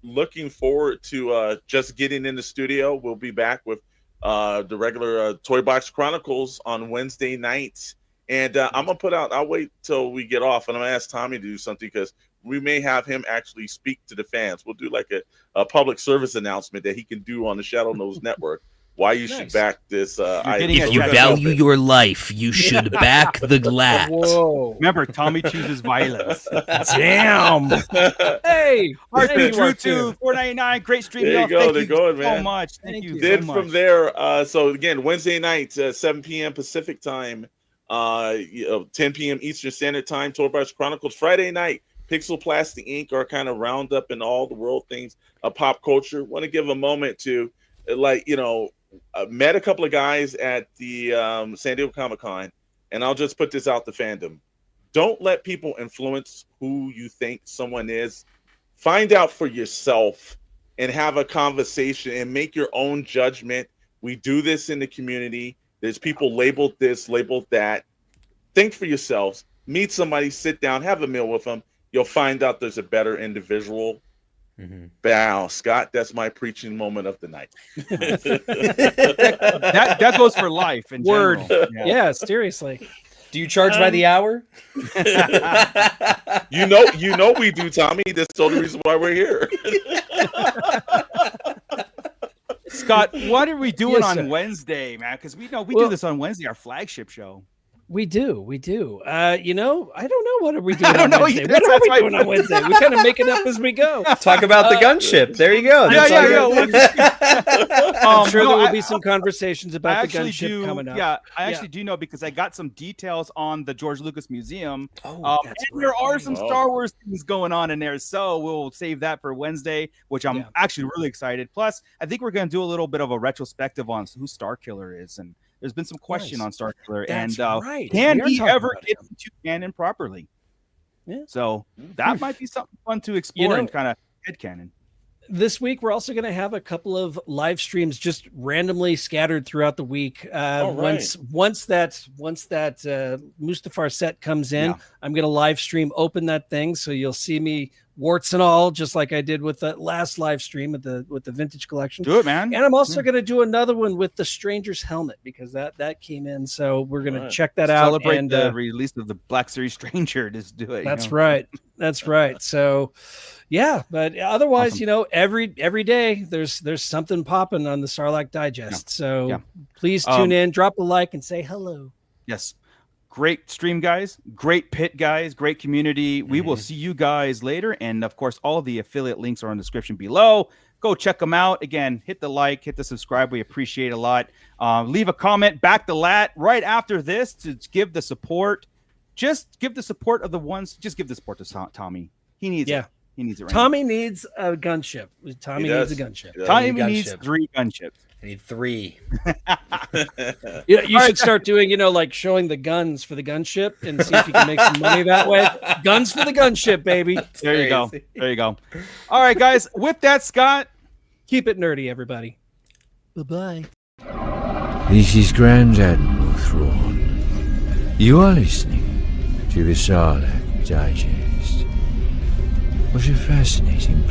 looking forward to just getting in the studio. We'll be back with the regular Toy Box Chronicles on Wednesday nights. And I'm going to put out, I'll wait till we get off, and I'm going to ask Tommy to do something because we may have him actually speak to the fans. We'll do like a public service announcement that he can do on the Shadow Nose Network. Why you should back this. getting If a you check value open. your life, you should back the LAAT. Whoa. Remember, Tommy chooses violence. Damn. Hey. Heartbeat thank you, Drew Mark, 2, $4.99. Great stream, There you y'all. go. Thank They're you going, so man. much. Thank you Then so much. from there, so again, Wednesday night, 7 p.m. Pacific time, 10 p.m. Eastern Standard Time, Toy Box Chronicles. Friday night, Pixel Plastic Inc. are kind of roundup in all the world things of pop culture. Want to give a moment to, met a couple of guys at the San Diego Comic-Con, and I'll just put this out to fandom. Don't let people influence who you think someone is. Find out for yourself and have a conversation and make your own judgment. We do this in the community. There's people labeled this, labeled that. Think for yourselves. Meet somebody, sit down, have a meal with them. You'll find out there's a better individual. Bow, Scott, that's my preaching moment of the night. that goes for life in Word. general. Yeah, seriously. Do you charge by the hour? You know we do, Tommy. That's the only reason why we're here. Scott, what are we doing Yes, on sir. Wednesday, man? Because we know we Well- do this on Wednesday, our flagship show. We do. I don't know. What are we doing I don't on know Wednesday? either. What are That's we why- doing on Wednesday? We kind of make it up as we go. Talk about the gunship. There you go. Yeah, That's all yeah, you're- yeah. I'm sure no, there will I- be some conversations I about the actually gunship do. coming up. Yeah, I actually do know because I got some details on the George Lucas Museum. Oh, that's and there are some Oh. Star Wars things going on in there, so we'll save that for Wednesday, which I'm actually really excited. Plus, I think we're going to do a little bit of a retrospective on who Starkiller is, and there's been some question Nice. on Starkiller, That's and right. can We are he talking ever about get him. into canon properly? Yeah. So that might be something fun to explore know- and kind of headcanon. This week, we're also going to have a couple of live streams just randomly scattered throughout the week. Once that Mustafar set comes in, I'm going to live stream open that thing, so you'll see me warts and all, just like I did with that last live stream with the Vintage Collection. Do it, man. And I'm also going to do another one with the Stranger's Helmet because that came in, so we're going to check that out. Celebrate and the release of the Black Series Stranger. Just do it. That's right. That's right. So, yeah, but otherwise, Awesome. every day there's something popping on the Sarlacc Digest. So please Yeah. tune in, drop a like, and say hello. Yes. great stream, guys. Great pit, guys. Great community. We will see you guys later. And of course, all of the affiliate links are in the description below. Go check them out. Again, hit the like, hit the subscribe. We appreciate it a lot. Leave a comment, back the LAAT right after this to give the support. Just give the support of the ones. Just give the support to Tommy. He needs it. He needs it right Tommy needs a gunship. Tommy needs a gunship. Yeah. Tommy needs 3 gunships. I need 3. You should start doing, like showing the guns for the gunship and see if you can make some money that way. Guns for the gunship, baby. There you go. There you go. All right, guys. With that, Scott, keep it nerdy, everybody. Bye-bye. This is Grand Admiral Thrawn. You are listening to the Sarlacc Digest. What a fascinating